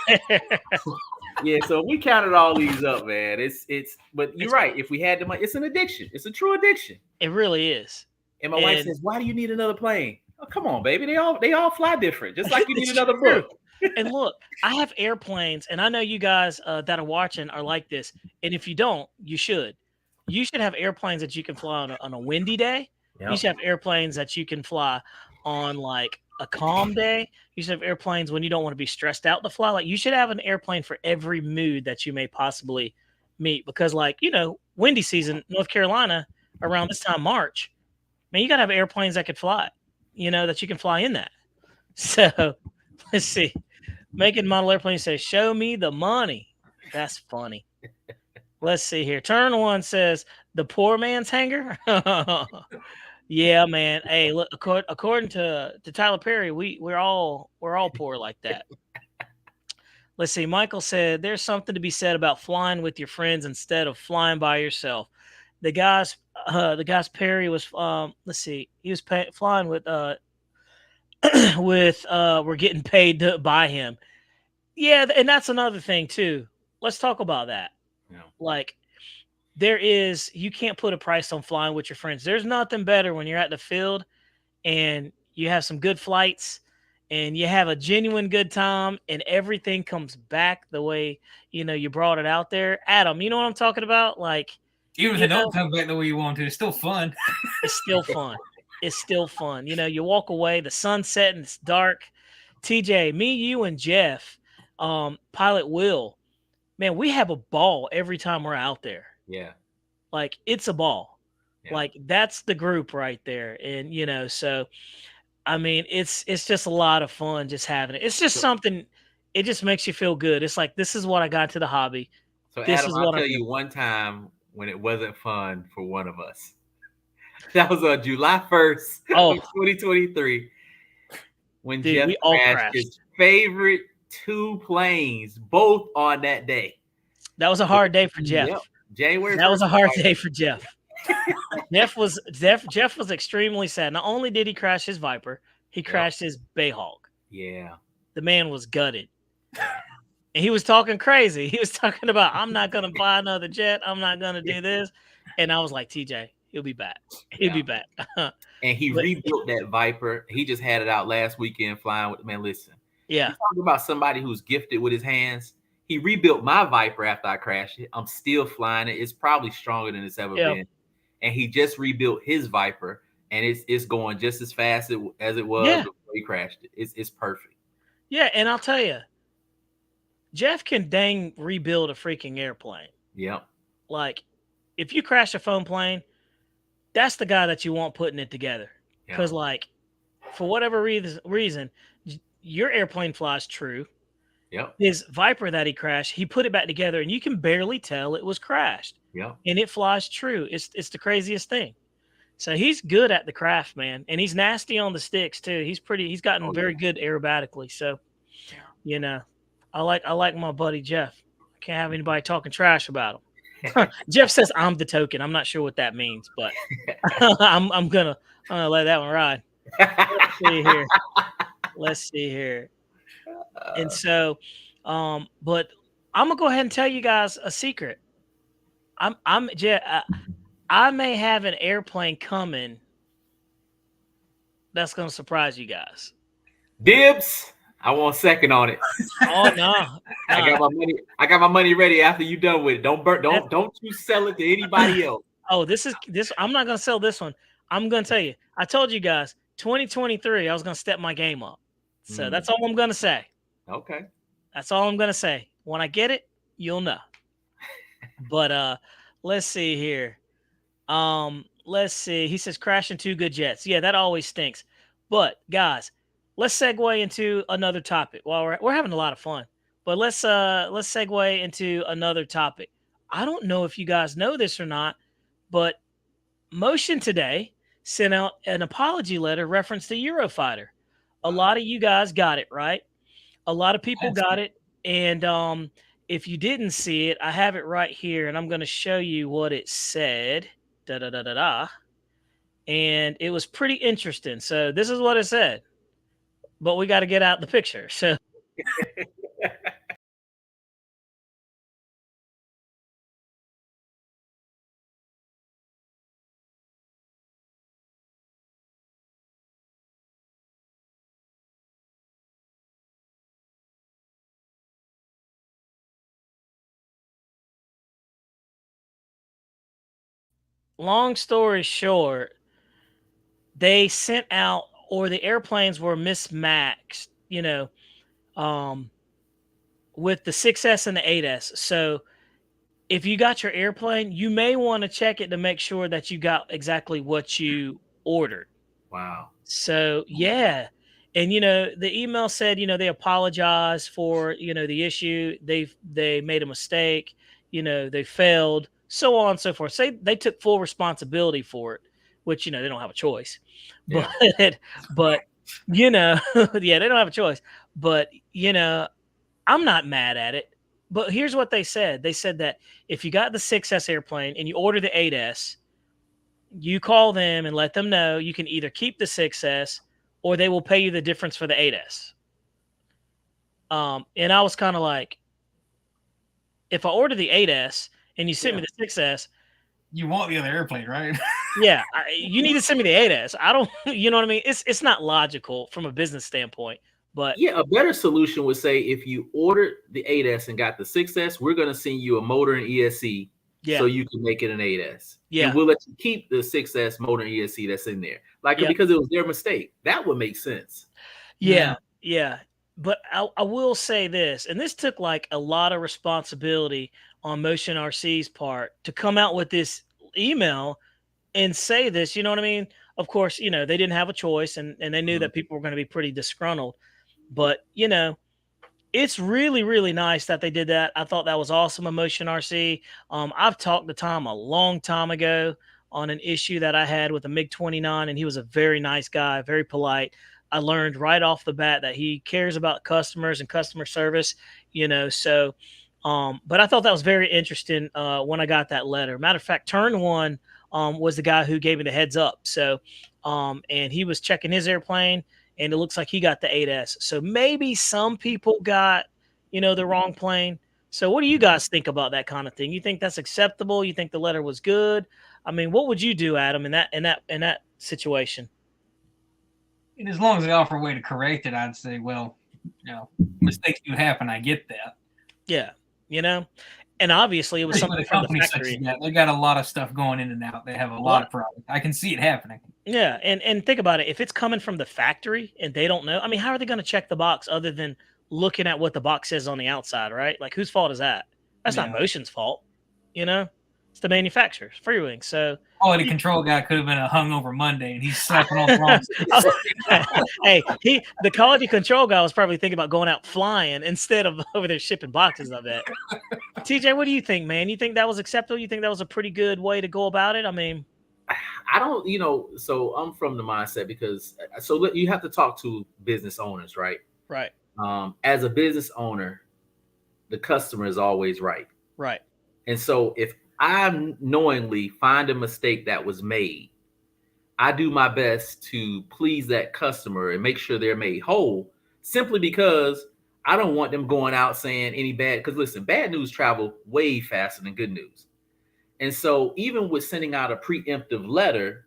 Yeah, so we counted all these up, man. It's but you're right. If we had the money, it's an addiction. It's a true addiction. It really is. And my wife says, "Why do you need another plane?" Oh, come on, baby. They all fly different, just like you need another book. And look, I have airplanes, and I know you guys that are watching are like this. And if you don't, you should. You should have airplanes that you can fly on a windy day. Yep. You should have airplanes that you can fly on like a calm day. You should have airplanes when you don't want to be stressed out to fly. Like you should have an airplane for every mood that you may possibly meet. Because like, windy season, North Carolina, around this time, March, man, you got to have airplanes that could fly, that you can fly in that. So let's see. Making model airplane says, "Show me the money." That's funny. Let's see here. Turn One says, "The poor man's hangar." Yeah, man. Hey, look, according to Tyler Perry, we're all poor like that. Let's see. Michael said, "There's something to be said about flying with your friends instead of flying by yourself." The guys Perry was let's see. He was flying with we're getting paid to buy him. Yeah, and that's another thing too. Let's talk about that. Yeah. Like you can't put a price on flying with your friends. There's nothing better when you're at the field and you have some good flights and you have a genuine good time and everything comes back the way you brought it out there. Adam, you know what I'm talking about? Like Even if it don't come back the way you want to, it's still fun. It's still fun. It's still fun. You walk away, the sun's setting, it's dark. TJ, me, you, and Jeff, Pilot Will, man, we have a ball every time we're out there. Yeah. Like, it's a ball. Yeah. Like, that's the group right there. And, so, I mean, it's just a lot of fun just having it. It's just something, it just makes you feel good. It's like, this is what I got to the hobby. So, this Adam, is I'll what tell you one time when it wasn't fun for one of us. That was on July 1st of 2023. When Jeff crashed his favorite 2 planes, both on that day. That was a hard day for Jeff. Yep. January. That was a hard day for Jeff. Jeff was extremely sad. Not only did he crash his Viper, he crashed his Bayhawk. Yeah. The man was gutted. And he was talking crazy. He was talking about, I'm not going to buy another jet. I'm not going to do this. And I was like, TJ, he'll be back. He'll be back. And he rebuilt that Viper. He just had it out last weekend flying with, man, listen. Yeah. You talking about somebody who's gifted with his hands. He rebuilt my Viper after I crashed it. I'm still flying it. It's probably stronger than it's ever been. And he just rebuilt his Viper, and it's going just as fast as it was before he crashed it. It's perfect. Yeah, and I'll tell you, Jeff can dang rebuild a freaking airplane. Yeah. Like, if you crash a foam plane, that's the guy that you want putting it together. Because, like, for whatever reason, your airplane flies true. Yep. His Viper that he crashed, he put it back together, and you can barely tell it was crashed. Yeah. And it flies true. It's the craziest thing. So he's good at the craft, man, and he's nasty on the sticks too. He's gotten very good aerobatically. So, I like my buddy Jeff. I can't have anybody talking trash about him. Jeff says I'm the token. I'm not sure what that means, but I'm gonna let that one ride. Let's see here. And so, but I'm gonna go ahead and tell you guys a secret. I may have an airplane coming that's gonna surprise you guys. Dibs. I want second on it. Oh no. I got my money ready after you done with it. Don't you sell it to anybody else. Oh, this I'm not gonna sell this one. I'm gonna tell you. I told you guys 2023, I was gonna step my game up. So that's all I'm gonna say. Okay. That's all I'm gonna say. When I get it, you'll know. But let's see here. Let's see. He says crashing 2 good jets. Yeah, that always stinks. But guys, let's segue into another topic. While we're having a lot of fun, but let's segue into another topic. I don't know if you guys know this or not, but Motion today sent out an apology letter reference to Eurofighter. A lot of you guys got it, right? A lot of people got it. And if you didn't see it, I have it right here, and I'm going to show you what it said. And it was pretty interesting. So this is what it said. But we got to get out the picture. So long story short, they sent out, or the airplanes were mismatched, with the 6S and the 8S. So if you got your airplane, you may want to check it to make sure that you got exactly what you ordered. Wow. So, yeah. And, the email said, they apologize for, the issue. They made a mistake, they failed, so on and so forth. Say they took full responsibility for it, which, they don't have a choice. Yeah. But yeah, they don't have a choice. But, I'm not mad at it. But here's what they said. They said that if you got the 6S airplane and you order the 8S, you call them and let them know you can either keep the 6S or they will pay you the difference for the 8S. And I was kind of like, if I order the 8S and you send me the 6S, you want the other airplane, right? Yeah, you need to send me the 8S. I don't, you know what I mean? It's not logical from a business standpoint. But yeah, a better solution would say if you ordered the 8S and got the 6S, we're going to send you a motor and ESC. Yeah. So you can make it an 8S. Yeah. And we'll let you keep the 6S motor ESC that's in there. Like, Yep. because it was their mistake. That would make sense. Yeah. Yeah. But I will say this, and this took like a lot of responsibility on Motion RC's part to come out with this email and say this, you know what I mean? Of course, you know, they didn't have a choice, and they knew that people were going to be pretty disgruntled. But, you know, it's really, really nice that they did that. I thought that was awesome, Emotion RC. I've talked to Tom a long time ago on an issue that I had with a MiG-29, and he was a very nice guy, very polite. I learned right off the bat that he cares about customers and customer service, you know, so but I thought that was very interesting when I got that letter. Matter of fact, Turn One was the guy who gave me the heads up. So, and he was checking his airplane, and it looks like he got the 8S. So maybe some people got, you know, the wrong plane. So what do you guys think about that kind of thing? You think that's acceptable? You think the letter was good? I mean, what would you do, Adam, in that situation? And as long as they offer a way to correct it, I'd say, well, you know, mistakes do happen. I get that. Yeah, you know, and obviously it was something from the factory. They got a lot of stuff going in and out. They have a lot of problems. I can see it happening. Yeah, and think about it. If it's coming from the factory and they don't know, I mean, how are they going to check the box other than looking at what the box says on the outside, right? Like, whose fault is that? That's not Motion's fault, you know? It's the manufacturer's, Freewing. So quality control guy could have been a hungover Monday, and he's slapping on the wrong. Hey, the quality control guy was probably thinking about going out flying instead of over there shipping boxes. I bet. TJ, what do you think, man? You think that was acceptable? You think that was a pretty good way to go about it? I mean, I don't, you know. So I'm from the mindset because you have to talk to business owners, right? Right. As a business owner, the customer is always right. Right. And so if I knowingly find a mistake that was made, I do my best to please that customer and make sure they're made whole, simply because I don't want them going out saying any bad, because listen, bad news travel way faster than good news. And so even with sending out a preemptive letter,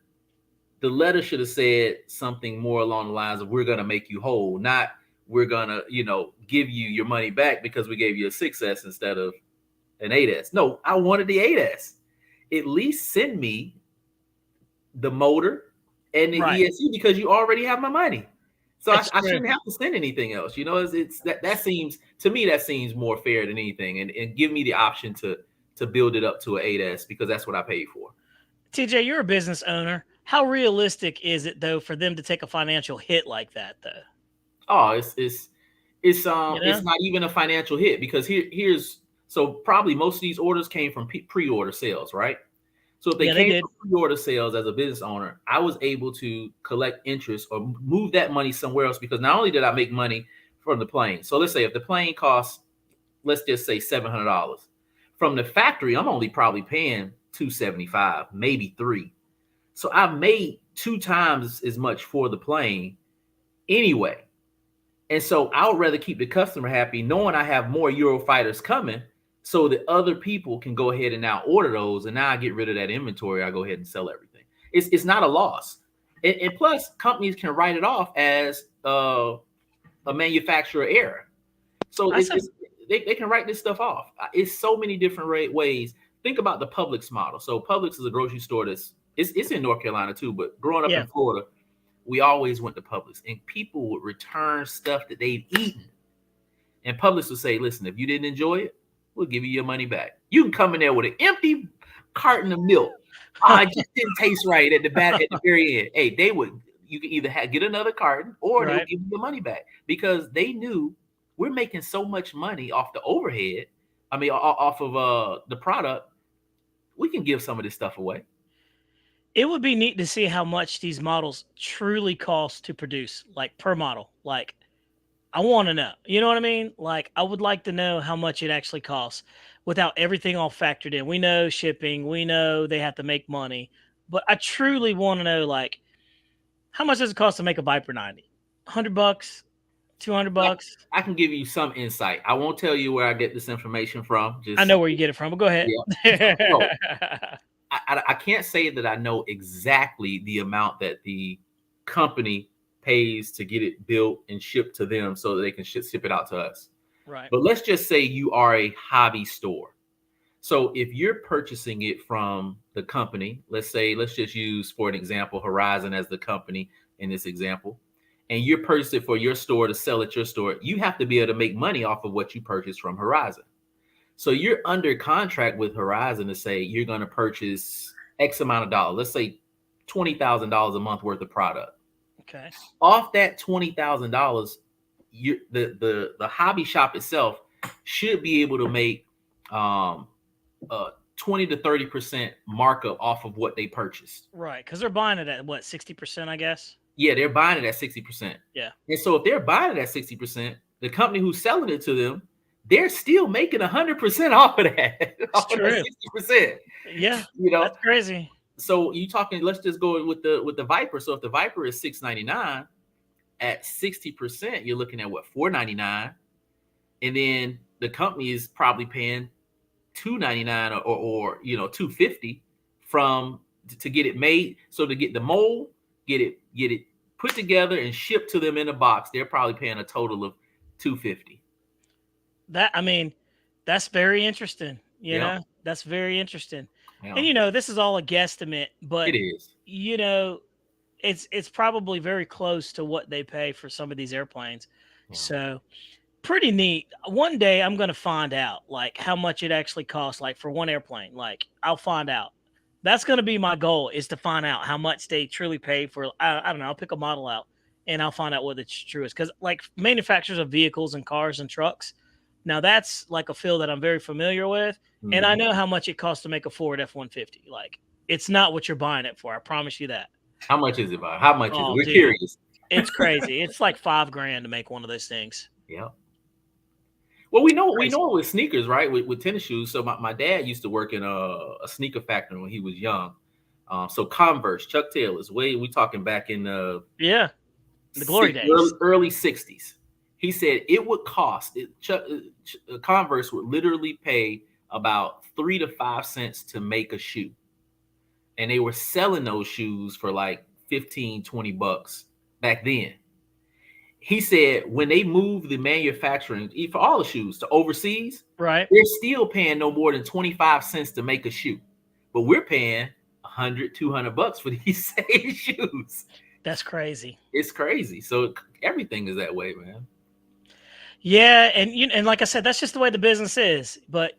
the letter should have said something more along the lines of, we're going to make you whole, not we're going to, you know, give you your money back because we gave you a 6S instead of an 8S. No, I wanted the 8S. At least send me the motor and the ESC, because you already have my money. So I shouldn't have to send anything else. You know, it's that seems to me, that seems more fair than anything. And give me the option to build it up to an 8S, because that's what I paid for. TJ, you're a business owner. How realistic is it though for them to take a financial hit like that though? Oh, it's not even a financial hit, because here's so probably most of these orders came from pre-order sales, right? So if they came from pre-order sales, as a business owner, I was able to collect interest or move that money somewhere else, because not only did I make money from the plane. So let's say if the plane costs, let's just say $700 from the factory, I'm only probably paying $275, maybe $3. So I've made 2 times as much for the plane anyway. And so I would rather keep the customer happy, knowing I have more Eurofighters coming, so that other people can go ahead and now order those, and now I get rid of that inventory. I go ahead and sell everything. It's not a loss, and plus companies can write it off as a manufacturer error. So they can write this stuff off. It's so many different ways. Think about the Publix model. So Publix is a grocery store it's in North Carolina too, but growing up in Florida, we always went to Publix, and people would return stuff that they've eaten. And Publix would say, listen, if you didn't enjoy it, we'll give you your money back. You can come in there with an empty carton of milk. It just didn't taste right at the very end. Hey, you can either get another carton, or they'll give you your money back, because they knew we're making so much money off the overhead. I mean, off of the product, we can give some of this stuff away. It would be neat to see how much these models truly cost to produce, like per model. Like, I want to know, you know what I mean? Like, I would like to know how much it actually costs without everything all factored in. We know shipping, we know they have to make money, but I truly want to know, like, how much does it cost to make a Viper 90? $100, $200? I can give you some insight. I won't tell you where I get this information from. I know where you get it from, but go ahead. Yeah. So, I can't say that I know exactly the amount that the company pays to get it built and shipped to them so that they can ship it out to us. Right. But let's just say you are a hobby store. So if you're purchasing it from the company, let's just use for an example Horizon as the company in this example, and you're purchasing it for your store to sell at your store, you have to be able to make money off of what you purchased from Horizon. So you're under contract with Horizon to say you're going to purchase X amount of dollars. Let's say $20,000 a month worth of product. Okay. Off that $20,000, the hobby shop itself should be able to make a 20 to 30% markup off of what they purchased. Right, because they're buying it at what, 60%, I guess. Yeah, they're buying it at 60%. Yeah. And so if they're buying it at 60%, the company who's selling it to them, they're still making 100% off of that. Off of that 60%. Yeah. You know, that's crazy. So you talking, let's just go with the Viper. So if the Viper is $699 at 60%, you're looking at what, $499, and then the company is probably paying $299 or $250 to get it made. So to get the mold, get it put together and shipped to them in a box, they're probably paying a total of $250. That's very interesting. You know, that's very interesting. Yeah. And this is all a guesstimate, but it is. It's probably very close to what they pay for some of these airplanes. Yeah. So pretty neat. One day I'm going to find out like how much it actually costs, like for one airplane. Like I'll find out. That's going to be my goal, is to find out how much they truly pay for. I don't know. I'll pick a model out and I'll find out what the true is. Because like manufacturers of vehicles and cars and trucks, now that's like a field that I'm very familiar with. Mm-hmm. And I know how much it costs to make a Ford F-150. Like it's not what you're buying it for. I promise you that. How much is it, Bob? How much is it? We're curious. It's crazy. It's like $5,000 to make one of those things. Yeah. Well, we know it with sneakers, right? With tennis shoes. So my dad used to work in a sneaker factory when he was young. So Converse, Chuck Taylor's, we talking back in the glory days, early 60s. He said it would cost Converse would literally pay about 3 to 5 cents to make a shoe. And they were selling those shoes for like $15-$20 back then. He said when they moved the manufacturing for all the shoes to overseas, right, they're still paying no more than 25 cents to make a shoe. But we're paying $100-$200 for these same shoes. That's crazy. It's crazy. So everything is that way, man. Yeah, and like I said, that's just the way the business is. But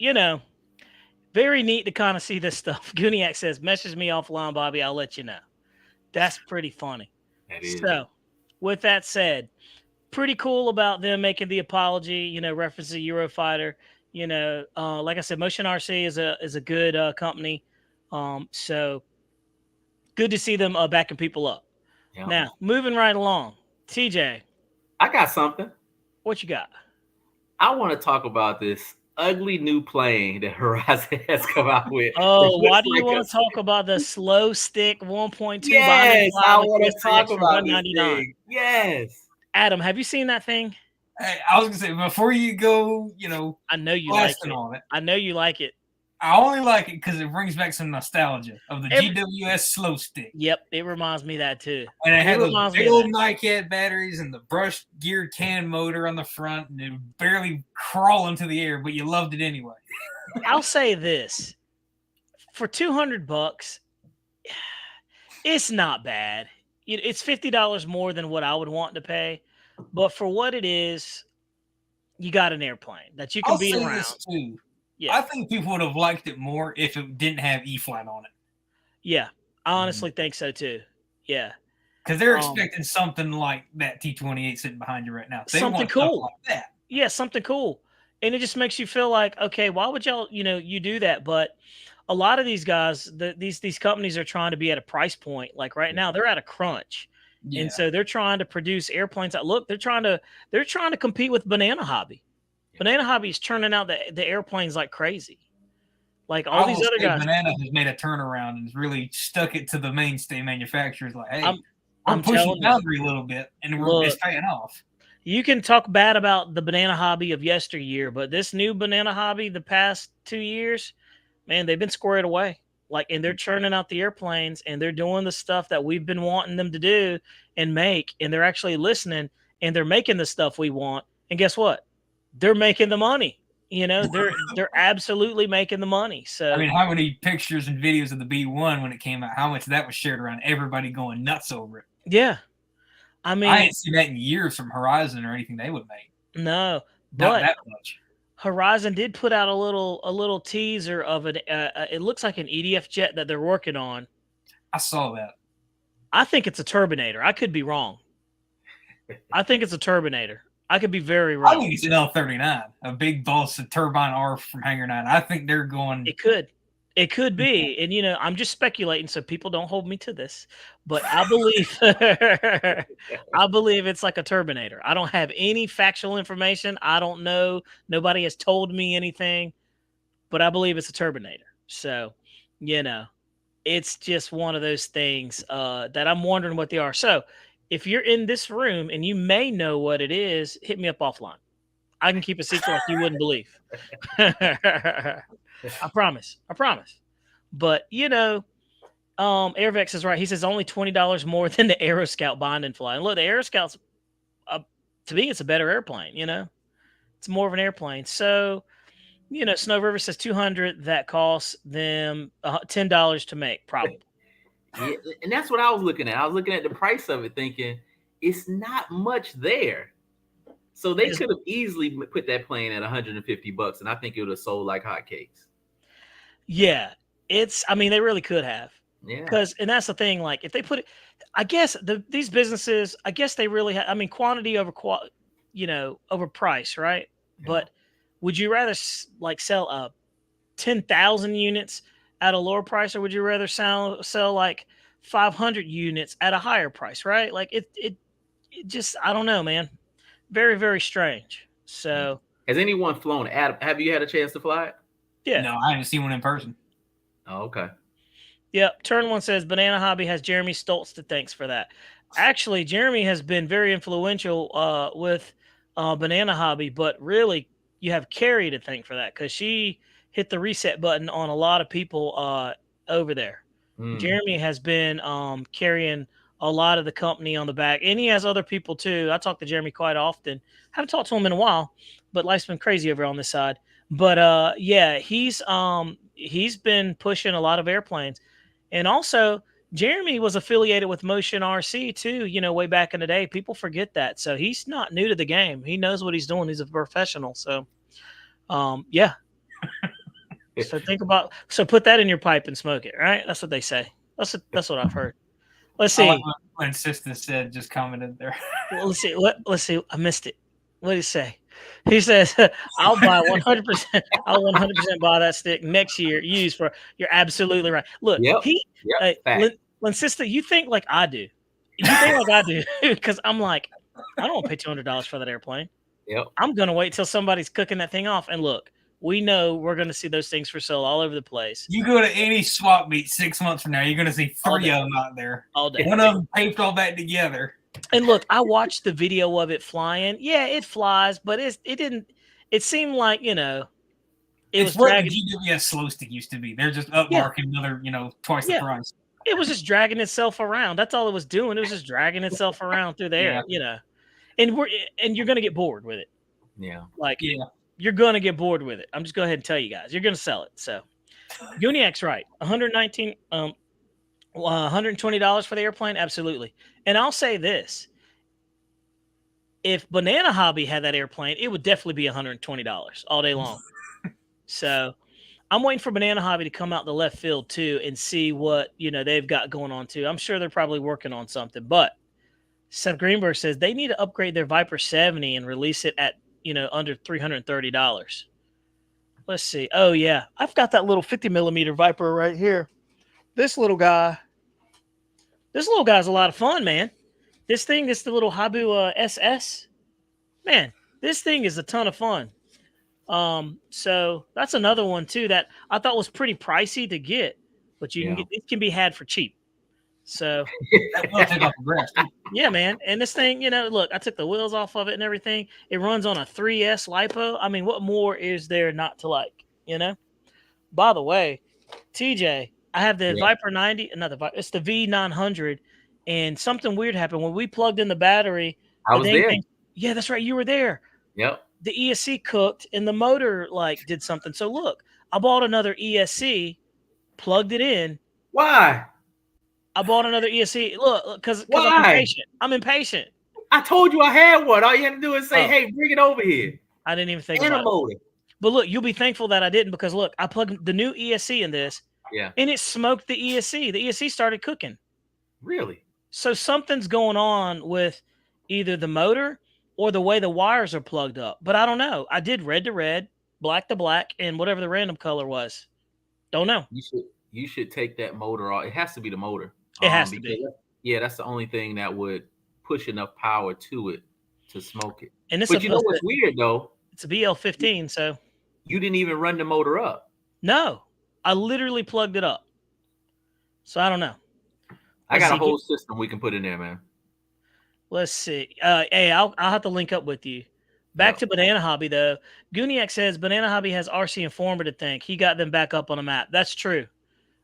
very neat to kind of see this stuff. Gooniac says, message me offline, Bobby. I'll let you know. That's pretty funny. That is. So, with that said, pretty cool about them making the apology, reference to Eurofighter. Like I said, Motion RC is a good company. So, good to see them backing people up. Yeah. Now, moving right along. TJ. I got something. What you got? I want to talk about this ugly new plane that Horizon has come out with. Oh, why do you want to talk about the slow stick 1.2? Yes, I want to talk about this thing. Yes. Adam, have you seen that thing? Hey, I was gonna say before you go, I know you like it. On it. I know you like it. I only like it because it brings back some nostalgia of the GWS slow stick. Yep, it reminds me of that too. And it had those big old Nike batteries and the brushed geared can motor on the front, and it would barely crawl into the air, but you loved it anyway. I'll say this: for $200, it's not bad. It's $50 more than what I would want to pay, but for what it is, you got an airplane that you can be around. This too. Yeah. I think people would have liked it more if it didn't have E-flat on it. Yeah, I honestly think so too. Yeah. Because they're expecting something like that T-28 sitting behind you right now. They something cool. Like that. Yeah, something cool. And it just makes you feel like, okay, why would y'all, you do that? But a lot of these guys, these companies are trying to be at a price point. Like right now, they're at a crunch. Yeah. And so they're trying to produce airplanes that they're trying to compete with Banana Hobby. Banana Hobby is turning out the airplanes like crazy. Like all these other guys. Banana has made a turnaround and really stuck it to the mainstay manufacturers. Like, hey, I'm pushing the boundary a little bit, and we're just paying off. You can talk bad about the Banana Hobby of yesteryear, but this new Banana Hobby, the past 2 years, man, they've been squared away. And they're churning out the airplanes, and they're doing the stuff that we've been wanting them to do and make, and they're actually listening, and they're making the stuff we want. And guess what? They're making the money. You know, they're absolutely making the money. So I mean, how many pictures and videos of the B1 when it came out? How much that was shared around? Everybody going nuts over it. Yeah, I mean, I ain't seen that in years from Horizon or anything they would make. no, Not but that much. Horizon did put out a little teaser of an. It looks like an EDF jet that they're working on. I saw that. I think it's a Turbinator. I could be wrong. I think it's a Turbinator. I could be very wrong. I think it's an L-39, a big boss, a turbine R from Hangar 9. I think they're going. It could be, and you know, I'm just speculating, so people don't hold me to this. But I believe, I believe it's like a Turbinator. I don't have any factual information. I don't know. Nobody has told me anything, but I believe it's a Turbinator. So, you know, it's just one of those things that I'm wondering what they are. So, if you're in this room and you may know what it is, hit me up offline. I can keep a secret like you wouldn't believe. I promise. I promise. But you know, Airvex is right. He says only $20 more than the Aero Scout bind and fly. And look, the Aero Scout's to me, it's a better airplane. You know, it's more of an airplane. So, you know, Snow River says 200. That costs them $10 to make, probably. Yeah, and that's what I was looking at. I was looking at the price of it, thinking it's not much there. So they could have easily put that plane at $150, and I think it would have sold like hotcakes. Yeah, I mean, they really could have. Yeah. And that's the thing. Like, if they put it, I guess these businesses, I guess they really have. I mean, quantity over over price, right? Yeah. But would you rather like sell 10,000 units at a lower price, or would you rather sell like 500 units at a higher price, right? Like it just, I don't know, man. Very, very strange. So, has anyone flown? Adam, have you had a chance to fly it? Yeah. No, I haven't seen one in person. Oh, okay. Yep. Turn One says Banana Hobby has Jeremy Stoltz to thanks for that. Actually, Jeremy has been very influential with Banana Hobby, but really you have Carrie to thank for that, because she hit the reset button on a lot of people over there. Jeremy has been carrying a lot of the company on the back, and he has other people too. I talk to Jeremy quite often. Haven't talked to him in a while, but life's been crazy over on this side. But yeah, he's been pushing a lot of airplanes. And also, Jeremy was affiliated with Motion RC too, you know, way back in the day. People forget that. So he's not new to the game. He knows what he's doing. He's a professional. So yeah. So put that in your pipe and smoke it, right? That's what they say. That's what I've heard. Let's see. When Sister said, just commented there. Well, let's see. I missed it. What did he say? He says, I'll buy 100%. I'll 100% buy that stick next year used for. You're absolutely right. Look, Sister, you think like I do. You think like I do, because I'm like, I don't want to pay $200 for that airplane. Yep. I'm gonna wait till somebody's cooking that thing off. And look, we know we're gonna see those things for sale all over the place. You go to any swap meet 6 months from now, you're gonna see 3 of them out there. All day. One of them taped all that together. And look, I watched the video of it flying. Yeah, it flies, but it didn't. It seemed like, you know, it's what the GWS slow stick used to be. They're just upmarking another, twice the price. It was just dragging itself around. That's all it was doing. It was just dragging itself around through there, you know. And you're gonna get bored with it. Yeah. You're gonna get bored with it. I'm just going ahead and tell you guys, you're gonna sell it. So, Uniac's right. $120 for the airplane, absolutely. And I'll say this: if Banana Hobby had that airplane, it would definitely be $120 all day long. So I'm waiting for Banana Hobby to come out the left field too and see what they've got going on too. I'm sure they're probably working on something. But Seth Greenberg says they need to upgrade their Viper 70 and release it at under $330. Let's see. Oh yeah, I've got that little 50mm Viper right here. This little guy's a lot of fun, man. This thing is the little Habu SS. Man, this thing is a ton of fun. So that's another one too that I thought was pretty pricey to get, but it can be had for cheap. So that will take off the grass. Yeah, man. And this thing, look, I took the wheels off of it and everything. It runs on a 3S Lipo. I mean, what more is there not to like? By the way, TJ, I have the Viper 90, it's the V900, and something weird happened when we plugged in the battery. I was there. Yeah, that's right. You were there. Yep. the ESC cooked and the motor like did something. So look, I bought another ESC, plugged it in. Why? I bought another ESC. Look, because I'm Why? impatient. I'm impatient. I told you I had one. All you had to do is say, "Hey, bring it over here." I didn't even think And about a motor. it. But look, you'll be thankful that I didn't, because look, I plugged the new ESC in this, Yeah. and it smoked the ESC. The ESC started cooking. Really? So something's going on with either the motor or the way the wires are plugged up. But I don't know. I did red to red, black to black, and whatever the random color was. Don't know. You should take that motor off. It has to be the motor. It has to Because be. yeah, that's the only thing that would push enough power to it to smoke it. And it's But you know what's weird though? It's a BL15, so you didn't even run the motor up. No, I literally plugged it up. So I don't know. I got a whole system we can put in there, man. Let's see. Hey, I'll have to link up with you. Back to Banana Hobby though. Gooniac says Banana Hobby has RC Informer to thank. He got them back up on the map. That's true.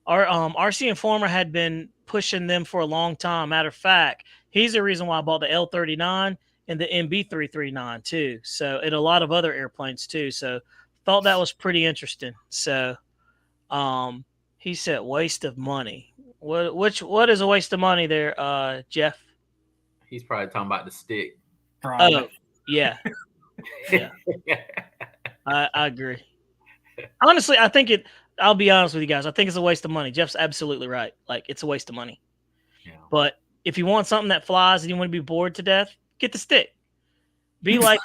Our RC Informer had been pushing them for a long time. Matter of fact, he's the reason why I bought the L39 and the MB339 too. So, and a lot of other airplanes too. So, thought that was pretty interesting. So, he said waste of money. What is a waste of money there, Jeff? He's probably talking about the stick. Probably. Oh, yeah. Yeah. I agree. Honestly, I think I'll be honest with you guys. I think it's a waste of money. Jeff's absolutely right. Like, it's a waste of money. Yeah. But if you want something that flies and you want to be bored to death, get the stick. Be like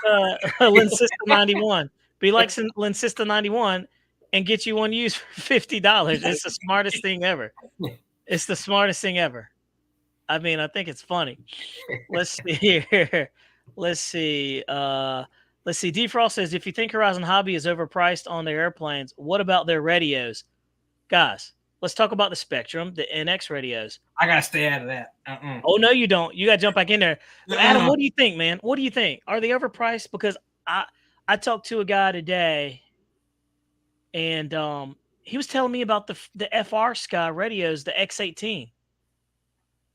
Linsista 91. Be like Linsista 91 and get you one used for $50. It's the smartest thing ever. It's the smartest thing ever. I mean, I think it's funny. Let's see here. Let's see. Defrost says, if you think Horizon Hobby is overpriced on their airplanes, what about their radios? Guys, let's talk about the Spectrum, the NX radios. I got to stay out of that. Oh, no, you don't. You got to jump back in there. Adam, what do you think, man? What do you think? Are they overpriced? Because I talked to a guy today, and he was telling me about the FR Sky radios, the X18.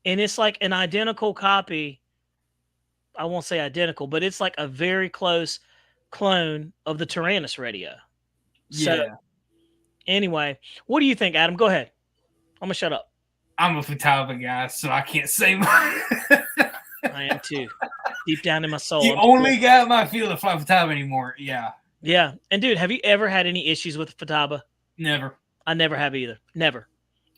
And it's like an identical copy. I won't say identical, but it's like a very close clone of the Tyrannus radio. So, yeah. Anyway, what do you think, Adam? Go ahead. I'm going to shut up. I'm a Futaba guy, so I can't say much. I am too. Deep down in my soul. The only guy that might feel to fly Futaba anymore. Yeah. Yeah. And dude, have you ever had any issues with Futaba? Never. I never have either. Never.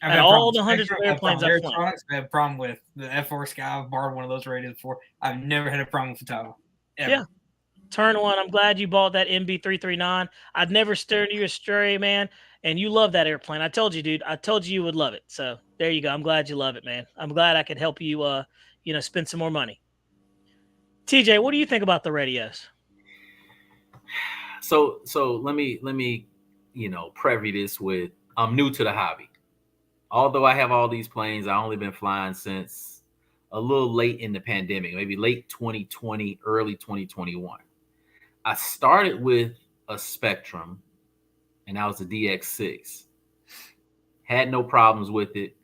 I've had all the hundreds of airplanes I've flown. I have a problem with the F4 Sky. I've borrowed one of those radios before. I've never had a problem with Futaba. Yeah. Turn one. I'm glad you bought that MB339. I'd never steered you astray, man. And you love that airplane. I told you, dude. I told you would love it. So there you go. I'm glad you love it, man. I'm glad I could help you, spend some more money. TJ, what do you think about the radios? So let me, preview this with I'm new to the hobby. Although I have all these planes, I've only been flying since a little late in the pandemic, maybe late 2020, early 2021. I started with a Spectrum, and that was a DX6. Had no problems with it.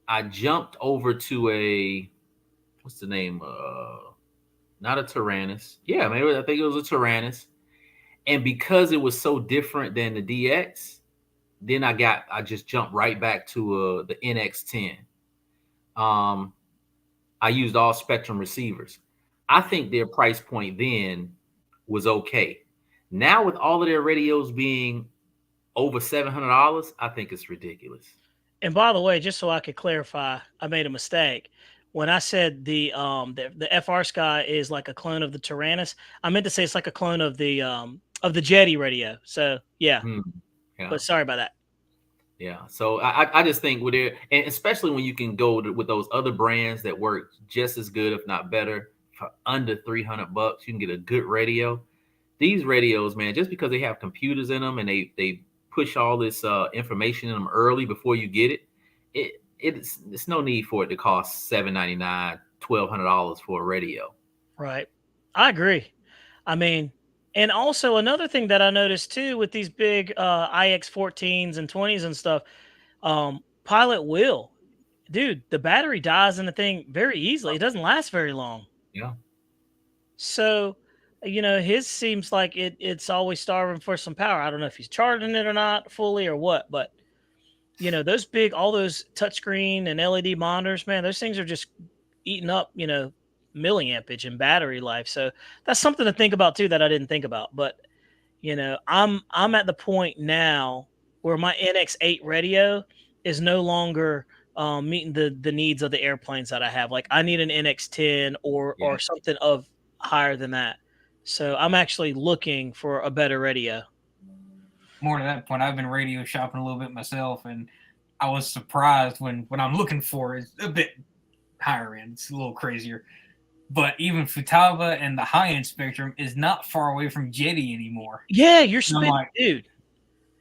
I jumped over to what's the name? Not a Tyrannus. Yeah, maybe I think it was a Tyrannus. And because it was so different than the DX, then I just jumped right back to the NX10. I used all Spectrum receivers. I think their price point then was okay. Now with all of their radios being over $700, I think it's ridiculous. And by the way, just so I could clarify, I made a mistake. When I said the FR Sky is like a clone of the Tyrannus, I meant to say it's like a clone of the Jetty radio. So yeah. Yeah. But sorry about that. Yeah. So I just think with it, and especially when you can go with those other brands that work just as good, if not better, for under $300, you can get a good radio. These radios, man, just because they have computers in them and they push all this information in them early before you get it, it's no need for it to cost $799, $1,200 for a radio. Right. I agree. I mean, and also another thing that I noticed too with these big IX-14s and 20s and stuff, pilot will, dude, the battery dies in the thing very easily. It doesn't last very long. Yeah. So his seems like it's always starving for some power. I don't know if he's charging it or not fully or what, but all those touchscreen and LED monitors, man, those things are just eating up, milliampage and battery life. So that's something to think about too that I didn't think about. But I'm at the point now where my NX8 radio is no longer meeting the needs of the airplanes that I have. Like I need an NX10 or something of higher than that. So I'm actually looking for a better radio. More to that point, I've been radio shopping a little bit myself, and I was surprised when what I'm looking for is a bit higher end. It's a little crazier. But even Futaba and the high end spectrum is not far away from Jetty anymore. Yeah, you're spitting, dude.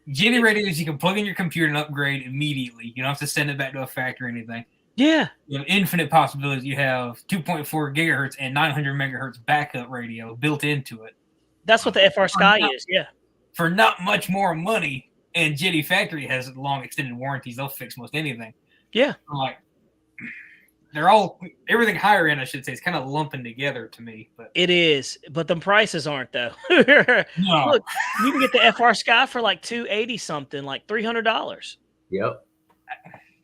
Jetty radios you can plug in your computer and upgrade immediately. You don't have to send it back to a factory or anything. Yeah. You have infinite possibilities. You have 2.4 gigahertz and 900 megahertz backup radio built into it. That's what the FR Sky is, yeah. For not much more money, and Jetty Factory has long extended warranties. They'll fix most anything. Yeah. I'm like, everything higher end, I should say, is kind of lumping together to me. But it is, but the prices aren't though. No. Look, you can get the FR Sky for like $280 something, like $300. Yep.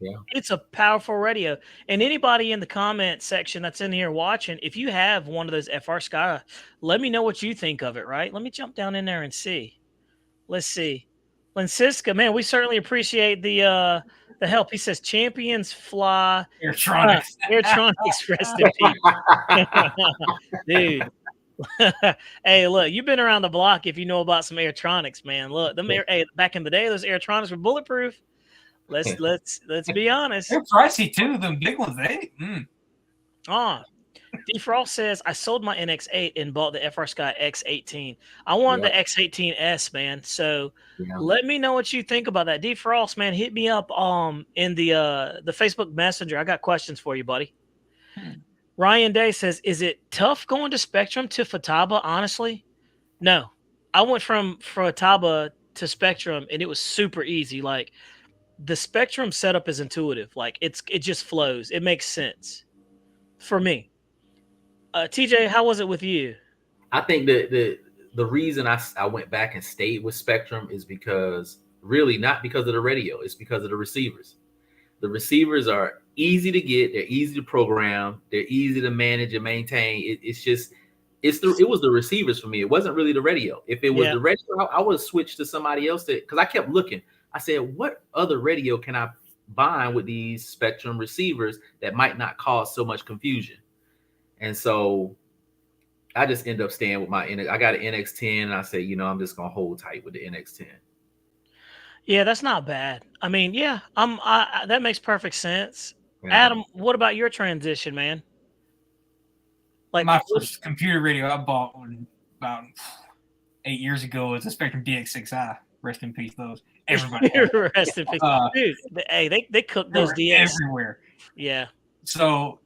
Yeah. It's a powerful radio. And anybody in the comment section that's in here watching, if you have one of those FR Sky, let me know what you think of it, right? Let me jump down in there and see. Let's see. Lensiska, man, we certainly appreciate the help. He says champions fly. Airtronics. Airtronics, rest in peace. Dude. Hey, look, you've been around the block if you know about some Airtronics, man. Look, back in the day, those Airtronics were bulletproof. Let's be honest. They're pricey too, them big ones, Defrost says, I sold my NX8 and bought the FR Sky X18. I want the X18S, man. So let me know what you think about that. Defrost, man, hit me up in the Facebook Messenger. I got questions for you, buddy. Ryan Day says, is it tough going to Spectrum to Futaba, honestly? No. I went from Futaba to Spectrum, and it was super easy. Like, the Spectrum setup is intuitive. Like, it just flows. It makes sense for me. TJ, how was it with you? I think the reason I went back and stayed with Spectrum is because really not because of the radio. It's because of the receivers. The receivers are easy to get. They're easy to program. They're easy to manage and maintain. It was the receivers for me. It wasn't really the radio. If it was the radio, I would switch to somebody else because I kept looking. I said, what other radio can I bind with these Spectrum receivers that might not cause so much confusion? And so I just end up staying with I got an NX10 and I say, I'm just going to hold tight with the NX10. Yeah, that's not bad. I mean, that makes perfect sense. Yeah. Adam, what about your transition, man? Like my first computer radio I bought about 8 years ago was a Spectrum DX6i. Rest in peace, those. Everybody. Rest in peace. Dude, hey, they cook those DX everywhere. Yeah. So,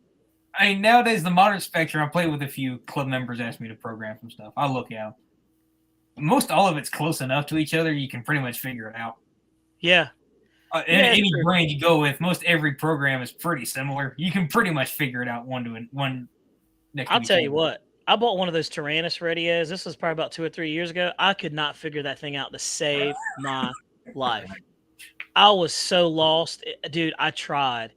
I mean, nowadays, the modern Spectrum, I play with a few club members ask me to program some stuff. I look at them. Most all of it's close enough to each other, you can pretty much figure it out. Yeah. Any brand you go with, most every program is pretty similar. You can pretty much figure it out one next I'll tell you what. I bought one of those Tyrannus radios. This was probably about 2 or 3 years ago. I could not figure that thing out to save my life. I was so lost. Dude, I tried.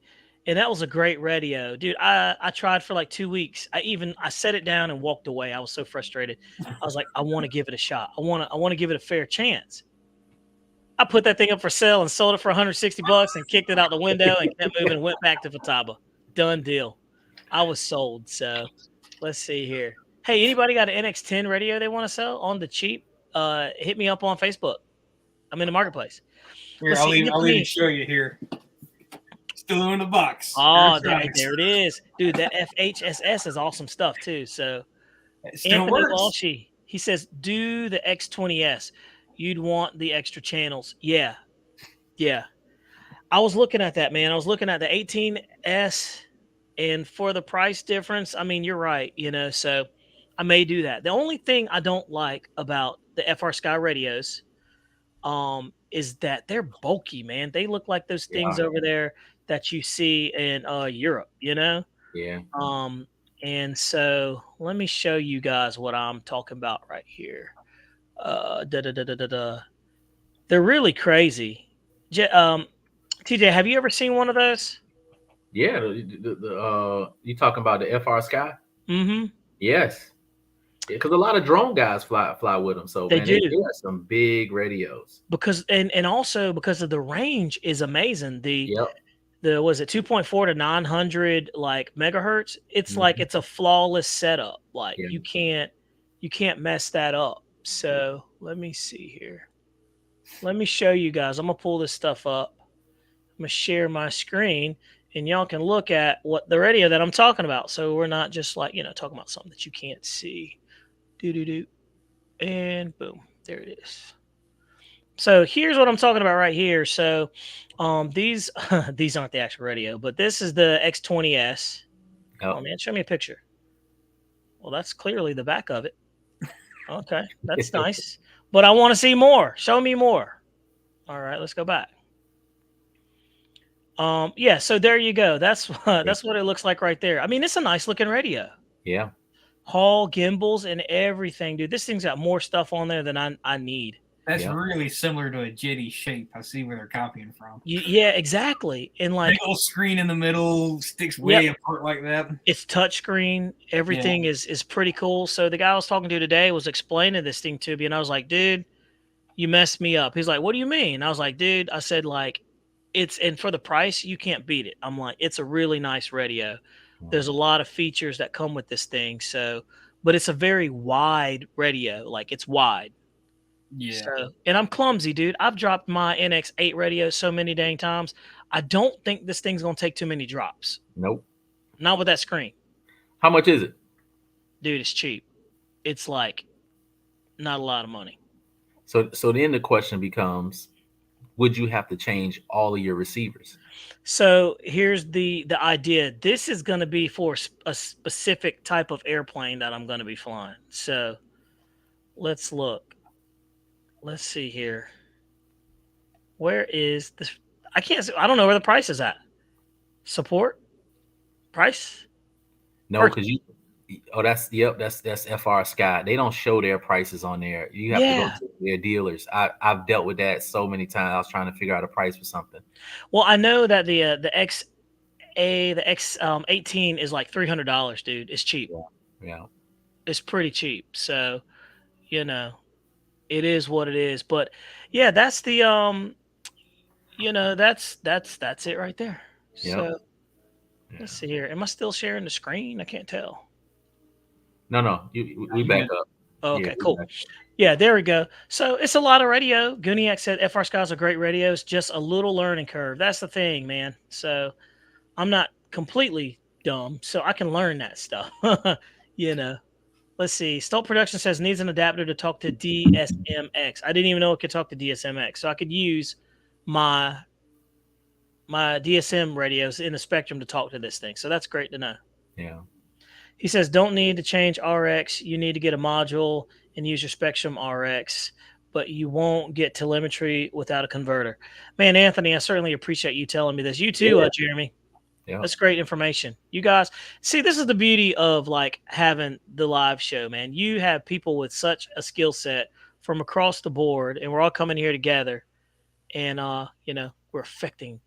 And that was a great radio. Dude, I tried for like 2 weeks. I set it down and walked away. I was so frustrated. I was like, I want to give it a shot. I want to give it a fair chance. I put that thing up for sale and sold it for $160 and kicked it out the window and kept moving and went back to Futaba. Done deal. I was sold. So let's see here. Hey, anybody got an NX10 radio they want to sell on the cheap? Hit me up on Facebook. I'm in the marketplace. Here, I'll even show you here. Still in the box. Oh, there it is. Dude, that FHSS is awesome stuff too. So Anthony Walshy, he says, do the X20S. You'd want the extra channels. Yeah. I was looking at that, man. I was looking at the 18S, and for the price difference, I mean, you're right, so I may do that. The only thing I don't like about the FR Sky radios is that they're bulky, man. They look like those things over there that you see in Europe, Yeah. And so let me show you guys what I'm talking about right here. Da da da da da da. They're really crazy. TJ, have you ever seen one of those? Yeah, you talking about the FR Sky? Mm-hmm. Yes, because a lot of drone guys fly with them. So They man, they do. have some big radios. Because and also because of the range is amazing. Yep. The was it 2.4 to 900 like megahertz? It's like Mhm. it's a flawless setup. Like Yeah. you can't mess that up. So let me see here. Let me show you guys. I'm gonna pull this stuff up. I'm gonna share my screen and y'all can look at what the radio that I'm talking about. So we're not just like, talking about something that you can't see. Do do do. And boom. There it is. So here's what I'm talking about right here. So these these aren't the actual radio, but this is the X20S. Oh Yep. man, show me a picture. Well, that's clearly the back of it. Okay, that's nice. But I want to see more. Show me more. All right, let's go back. Yeah, so there you go. That's what it looks like right there. I mean, it's a nice looking radio. Yeah. Hall gimbals and everything, dude. This thing's got more stuff on there than I need. That's Yep. really similar to a Jetty shape. I see where they're copying from. Yeah, exactly. And like Big old screen in the middle, sticks way Yep. apart like that. It's touchscreen. Everything is pretty cool. So the guy I was talking to today was explaining this thing to me, and I was like, dude, you messed me up. He's like, what do you mean? I was like, dude, I said like and for the price, you can't beat it. I'm like, it's a really nice radio. There's a lot of features that come with this thing. So, but it's a very wide radio. Like it's wide. Yeah. So, and I'm clumsy, dude. I've dropped my NX8 radio so many dang times. I don't think this thing's gonna take too many drops. Nope. Not with that screen. How much is it? Dude, it's cheap. It's like not a lot of money. So then the question becomes, would you have to change all of your receivers? So here's the idea. This is going to be for a specific type of airplane that I'm going to be flying. So let's look. Let's see here. Where is this? I can't see. I don't know where the price is at. Support price? No, because you. Oh, that's FR Sky. They don't show their prices on there. You have to go to their dealers. I've dealt with that so many times. I was trying to figure out a price for something. Well, I know that the X18 is like $300, dude. It's cheap. Yeah. It's pretty cheap. So, it is what it is. But yeah, that's the that's it right there. Yep. So let's see here. Am I still sharing the screen? I can't tell. No. We back up. Oh, okay, cool. Yeah, there we go. So it's a lot of radio. Gooniac said FR Sky's a great radio. It's just a little learning curve. That's the thing, man. So I'm not completely dumb, so I can learn that stuff. Let's see. Stolt Production says needs an adapter to talk to DSMX. I didn't even know it could talk to DSMX, so I could use my DSM radios in the spectrum to talk to this thing. So that's great to know. Yeah. He says don't need to change RX. You need to get a module and use your Spectrum RX, but you won't get telemetry without a converter. Man, Anthony, I certainly appreciate you telling me this. You too, Jeremy. Yeah. That's great information. You guys, see, this is the beauty of like having the live show, man. You have people with such a skill set from across the board, and we're all coming here together, and we're affecting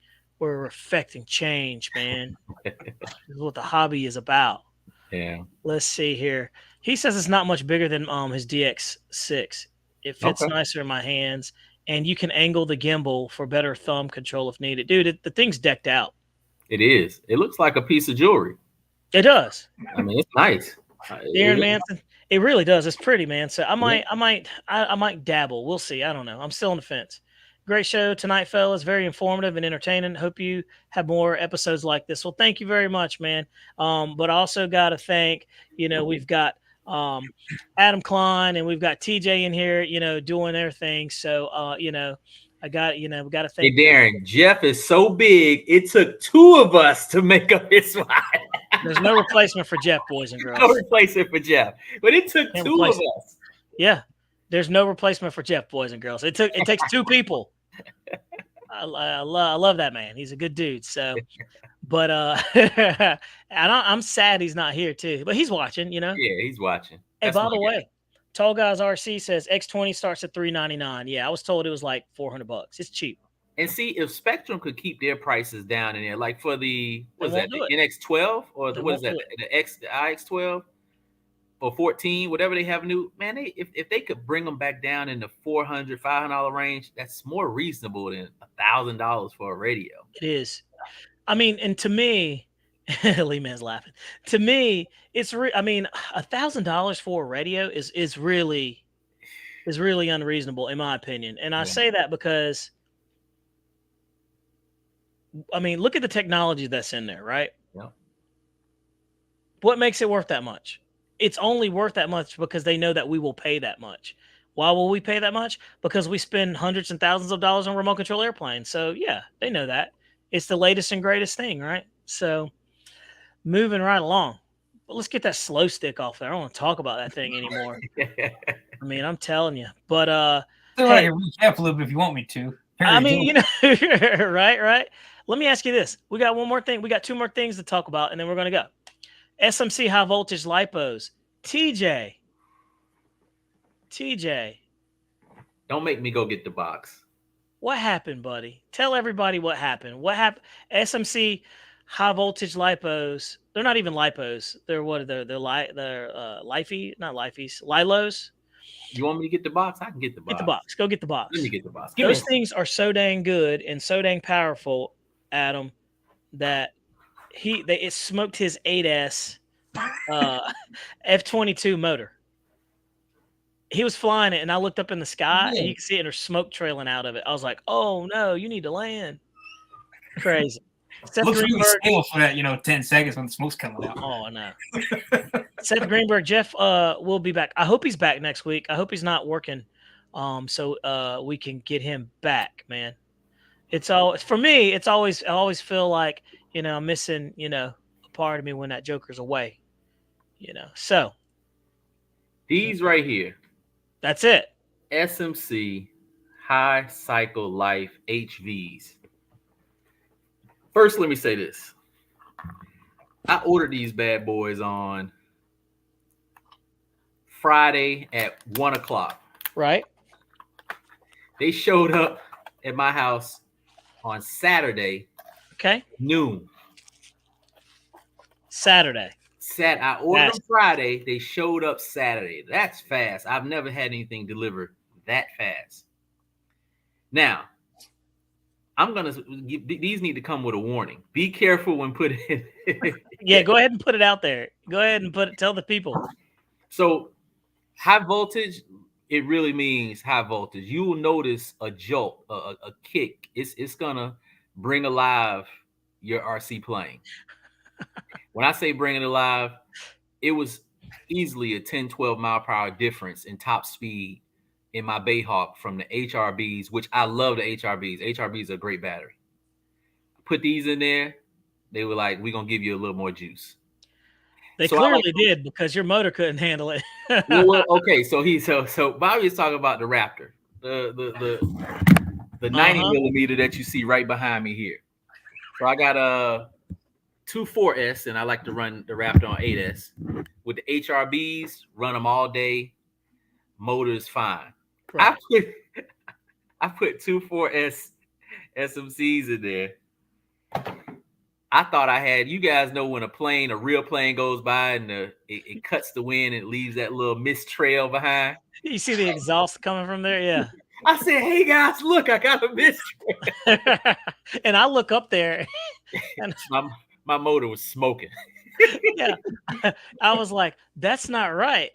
change, man. This is what the hobby is about. Yeah. Let's see here. He says it's not much bigger than his DX6. It fits nicer in my hands, and you can angle the gimbal for better thumb control if needed. Dude, the thing's decked out. It is. It looks like a piece of jewelry. It does. I mean, it's nice. Darren Manson, it really does. It's pretty, man. So I might dabble. We'll see. I don't know. I'm still on the fence. Great show tonight, fellas. Very informative and entertaining. Hope you have more episodes like this. Well, thank you very much, man. But I also got to thank, we've got Adam Klein and we've got TJ in here, doing their thing. So, I got, we got to thank. Hey, Darren, Jeff is so big. It took two of us to make up his mind. There's no replacement for Jeff, boys and girls. No replacement for Jeff, but it took two of us. Yeah. There's no replacement for Jeff, boys and girls. It takes two people. I love that man. He's a good dude. So, but I'm sad he's not here too. But he's watching, Yeah, he's watching. Hey, That's by my the guy. way, Tall Guys RC says X20 starts at $399. Yeah, I was told it was like $400. It's cheap. And see if Spectrum could keep their prices down in there, like for the They what's won't that, do the it. NX12 or They what is won't that, do it. the IX12 or 14, whatever they have new, man. If they could bring them back down in the $400-$500 range, that's more reasonable than $1,000 for a radio. It is. I mean, and to me, Lee Man's laughing. To me, it's I mean, $1,000 for a radio is really unreasonable in my opinion. And I say that because I mean, look at the technology that's in there, right? Yeah. What makes it worth that much? It's only worth that much because they know that we will pay that much. Why will we pay that much? Because we spend hundreds and thousands of dollars on remote control airplanes. So yeah, they know that. It's the latest and greatest thing, right? So moving right along. But let's get that slow stick off there. I don't want to talk about that thing anymore. I mean, I'm telling you. But so hey, I can recap a little bit if you want me to. I mean, right. Let me ask you this. We got one more thing. We got two more things to talk about, and then we're going to go. SMC high voltage lipos. TJ. Don't make me go get the box. What happened, buddy? Tell everybody what happened. What happened? SMC high voltage lipos. They're not even lipos. They're what? They're lifey, not lifies. Lilos. You want me to get the box? I can get the box. Get the box. Go get the box. Let me get the box. Those things are so dang good and so dang powerful, Adam, that it smoked his 8S F-22 motor. He was flying it, and I looked up in the sky, and you can see it, and there's smoke trailing out of it. I was like, "Oh no, you need to land!" Crazy. Seth looks Greenberg, really stale for that, 10 seconds when the smoke's coming out. Oh, I know. Seth Greenberg, Jeff will be back. I hope he's back next week. I hope he's not working, so we can get him back, man. It's all for me. It's always I always feel like I'm missing a part of me when that Joker's away. So these right here. That's it. SMC high cycle life HVs. First, let me say this. I ordered these bad boys on Friday at 1:00. Right. They showed up at my house on Saturday. Okay. Noon. Saturday. I ordered them Friday. They showed up Saturday. That's fast. I've never had anything delivered that fast. Now, these need to come with a warning. Be careful when putting it. Yeah, go ahead and put it out there. Go ahead and tell the people. So, high voltage, it really means high voltage. You will notice a jolt, a kick. It's gonna bring alive your RC plane. When I say bring it alive, it was easily a 10-12 mile per hour difference in top speed in my Bayhawk from the HRBs, which I love the HRBs. HRBs are a great battery. Put these in there. They were like, we're going to give you a little more juice. They clearly did because your motor couldn't handle it. Well, okay, so Bobby is talking about the Raptor, the 90 millimeter that you see right behind me here. So I got a 2.4S, and I like to run the Raptor on 8S. With the HRBs, run them all day. Motor is fine. Right. I put 2.4S SMCs in there. I thought I had, you guys know when a real plane goes by and it cuts the wind and it leaves that little mist trail behind. You see the exhaust coming from there? Yeah. I said, hey guys, look, I got a mist trail. And I look up there. And my motor was smoking. Yeah. I was like, that's not right.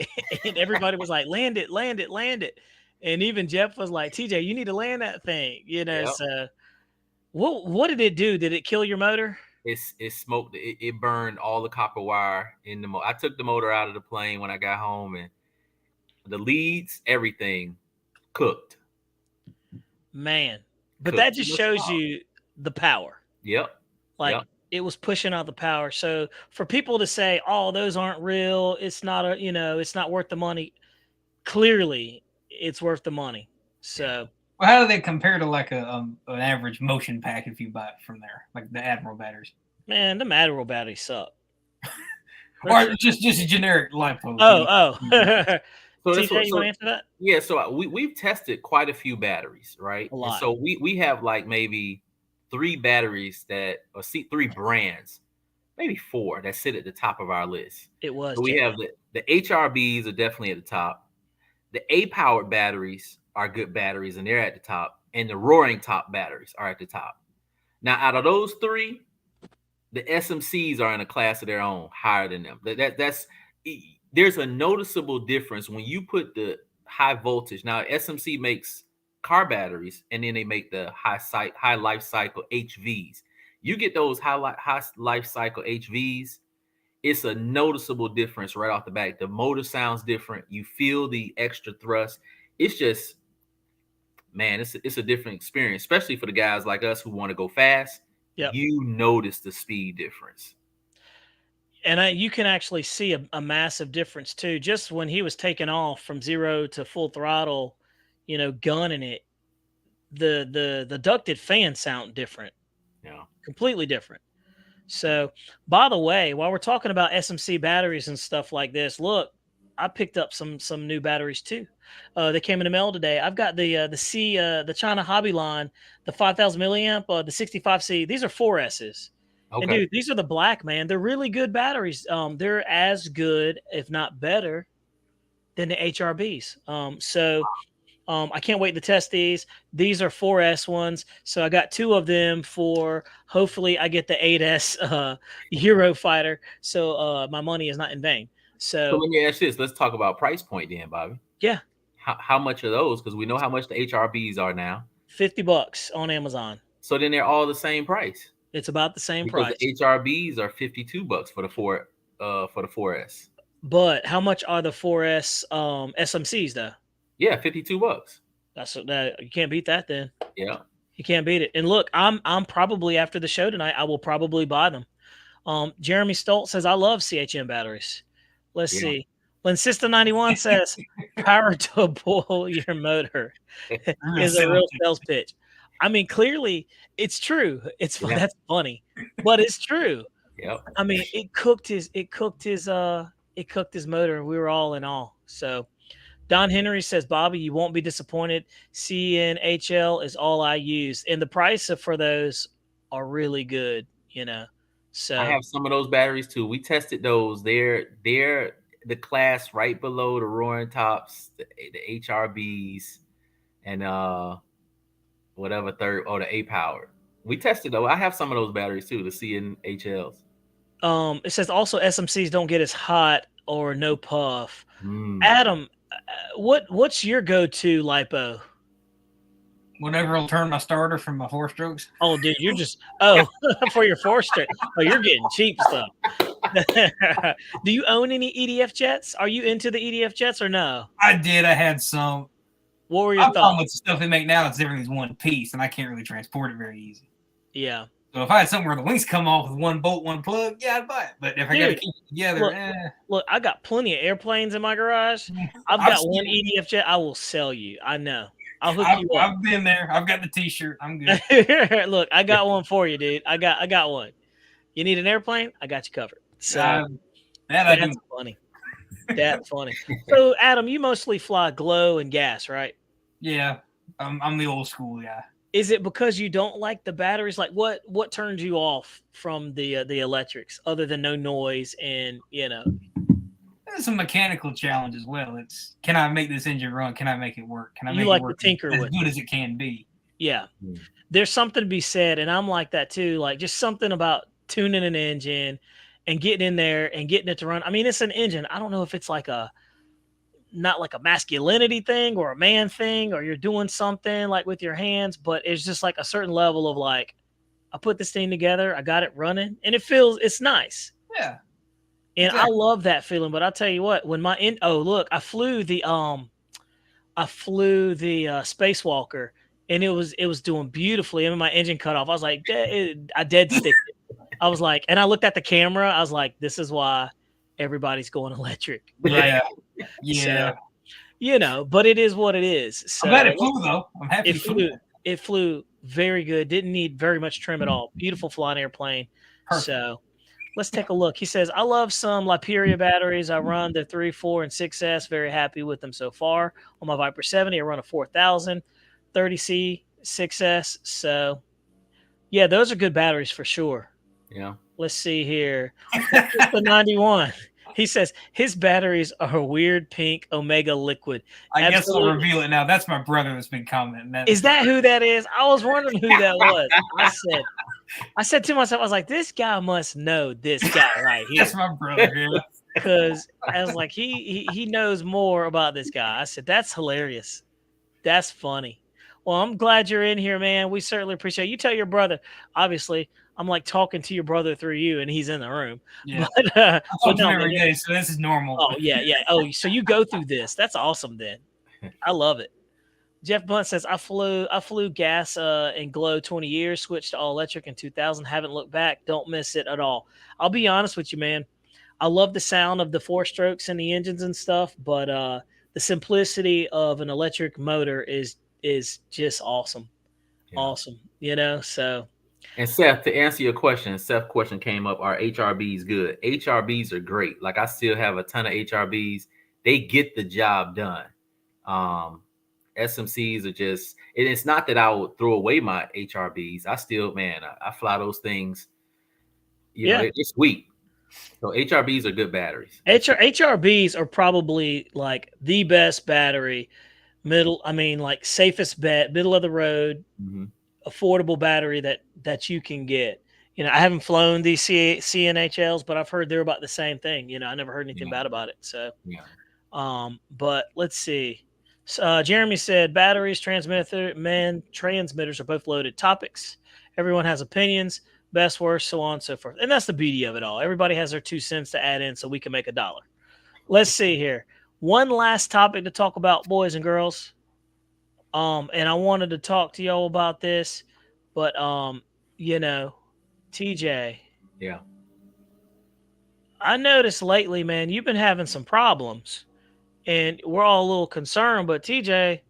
And everybody was like, land it. And even Jeff was like, TJ, you need to land that thing. Yep. So what did it do? Did it kill your motor? It smoked. It burned all the copper wire in the motor. I took the motor out of the plane when I got home, and the leads, everything cooked. Man, but that just shows you the power. Yep. It was pushing out the power. So for people to say, "Oh, those aren't real. It's not it's not worth the money." Clearly, it's worth the money. So Well, how do they compare to like an average motion pack if you buy it from there, like the Admiral batteries? Man, the Admiral batteries suck. Or just a generic Lipo. Oh. So TJ, you want to answer that? Yeah, so we've tested quite a few batteries, right? A lot. And so we have like maybe 3 batteries three brands, maybe 4 that sit at the top of our list. It was. So we have the HRBs are definitely at the top. The A powered batteries are good batteries, and they're at the top. And the roaring top batteries are at the top. Now, out of those 3, the SMCs are in a class of their own, higher than them. That's there's a noticeable difference when you put the high voltage. Now, SMC makes car batteries, and then they make the high life cycle HVs. You get those high life cycle HVs, it's a noticeable difference right off the bat. The motor sounds different. You feel the extra thrust. It's just, man, it's a different experience, especially for the guys like us who want to go fast. Yep. You notice the speed difference. And you can actually see a massive difference too. Just when he was taking off from 0 to full throttle, gunning it, the ducted fans sound different. Yeah, completely different. So, by the way, while we're talking about SMC batteries and stuff like this, look, I picked up some new batteries too. They came in the mail today. I've got the China Hobby line, the 5,000 milliamp, the 65C. These are 4S's. okay. And dude, these are the black, man. They're really good batteries. They're as good, if not better, than the HRBs. I can't wait to test these. These are 4S ones. So I got 2 of them for, hopefully I get the 8S Eurofighter. So my money is not in vain. So let me ask this. Let's talk about price point then, Bobby. Yeah. How much are those? Because we know how much the HRBs are now. $50 on Amazon. So then they're all the same price. It's about the same price. The HRBs are $52 for the 4S. But how much are the 4S SMCs though? Yeah, $52. You can't beat that then. Yeah. You can't beat it. And look, I'm probably, after the show tonight, I will probably buy them. Jeremy Stoltz says, I love CHM batteries. Let's see. When System 91 says power to boil your motor is a real sales pitch. I mean, clearly it's true. That's funny, but it's true. Yep. I mean, it cooked his motor. We were all in awe. So Don Henry says, Bobby, you won't be disappointed. CNHL is all I use. And the price for those are really good, So I have some of those batteries too. We tested those. They're the class right below the roaring tops, the HRBs, and whatever third, the A power. We tested though. I have some of those batteries too, the CNHLs. It says also SMCs don't get as hot or no puff. Adam, what's your go-to Lipo? Whatever will turn my starter from my 4-strokes. Oh, dude, you're just for your 4-stroke. Oh, you're getting cheap stuff. Do you own any EDF jets? Are you into the EDF jets or no? I did. I had some. What were your thoughts? With the stuff they make now, it's everything's one piece, and I can't really transport it very easy. Yeah. So if I had something where the links come off with one bolt, one plug, yeah, I'd buy it. But if I got to keep it together, look, I got plenty of airplanes in my garage. I've got one EDF jet. I will sell you. I know. I'll hook you up. I've been there. I've got the T-shirt. I'm good. Look, I got one for you, dude. I got one. You need an airplane? I got you covered. So that's funny. That's funny. So, Adam, you mostly fly glow and gas, right? Yeah, I'm the old school guy. Is it because you don't like the batteries? Like, what turns you off from the electrics, other than no noise and There's some mechanical challenge as well. It's, can I make this engine run? Can I make it work? Can I make it work to tinker as with good as it can be? Yeah. There's something to be said, and I'm like that too. Like, just something about tuning an engine and getting in there and getting it to run. I mean, it's an engine. I don't know if it's like not like a masculinity thing or a man thing, or you're doing something like with your hands, but it's just like a certain level of like, I put this thing together, I got it running, and it's nice. Yeah. And exactly. I love that feeling. But I'll tell you what, when I flew the Spacewalker, and it was doing beautifully. And my engine cut off. I was like, I dead sticked it. I was like, and I looked at the camera. I was like, this is why everybody's going electric. Right? Yeah. So, but it is what it is. I'm glad So it flew though. I'm happy it it flew. flew very good. Didn't need very much trim at all. Beautiful flying airplane. Perfect. So let's take a look. He says, I love some Liperia batteries. I run the 3, 4, and 6S. Very happy with them so far. On my Viper 70, I run a 4000, 30C, 6S. So, yeah, those are good batteries for sure. Yeah. Let's see here. The 91. He says his batteries are a weird pink Omega liquid. I guess I'll Absolutely. reveal it now. That's my brother that's been commenting. Is that who that is? I was wondering who that was. I said to myself, I was like, this guy must know this guy right here. That's my brother. Yeah. Because I was like, he knows more about this guy. I said, that's hilarious. That's funny. Well, I'm glad you're in here, man. We certainly appreciate it. You tell your brother. Obviously, I'm like talking to your brother through you, and he's in the room. Yeah. But, I talk to no, him every day, so this is normal. Oh, yeah, yeah. Oh, so you go through this. That's awesome then. I love it. Jeff Blunt says, I flew gas and glow 20 years, switched to all electric in 2000. Haven't looked back. Don't miss it at all. I'll be honest with you, man. I love the sound of the 4-strokes and the engines and stuff, but the simplicity of an electric motor is just awesome. Yeah. Awesome. So. And Seth, to answer your question, Seth's question came up, are HRBs good? HRBs are great. Like, I still have a ton of HRBs. They get the job done. SMCs are just, and it's not that I would throw away my HRBs. I still, man, I fly those things. It's sweet. So HRBs are good batteries. HRBs are probably like the best battery, safest bet, middle of the road, affordable battery that you can get. I haven't flown these CNHLs, but I've heard they're about the same thing. I never heard anything bad about it. So, but let's see. Jeremy said batteries, transmitters are both loaded topics. Everyone has opinions, best, worst, so on and so forth. And that's the beauty of it all. Everybody has their 2 cents to add in so we can make $1. Let's see here. One last topic to talk about, boys and girls. And I wanted to talk to y'all about this, but TJ. Yeah. I noticed lately, man, you've been having some problems. And we're all a little concerned, but TJ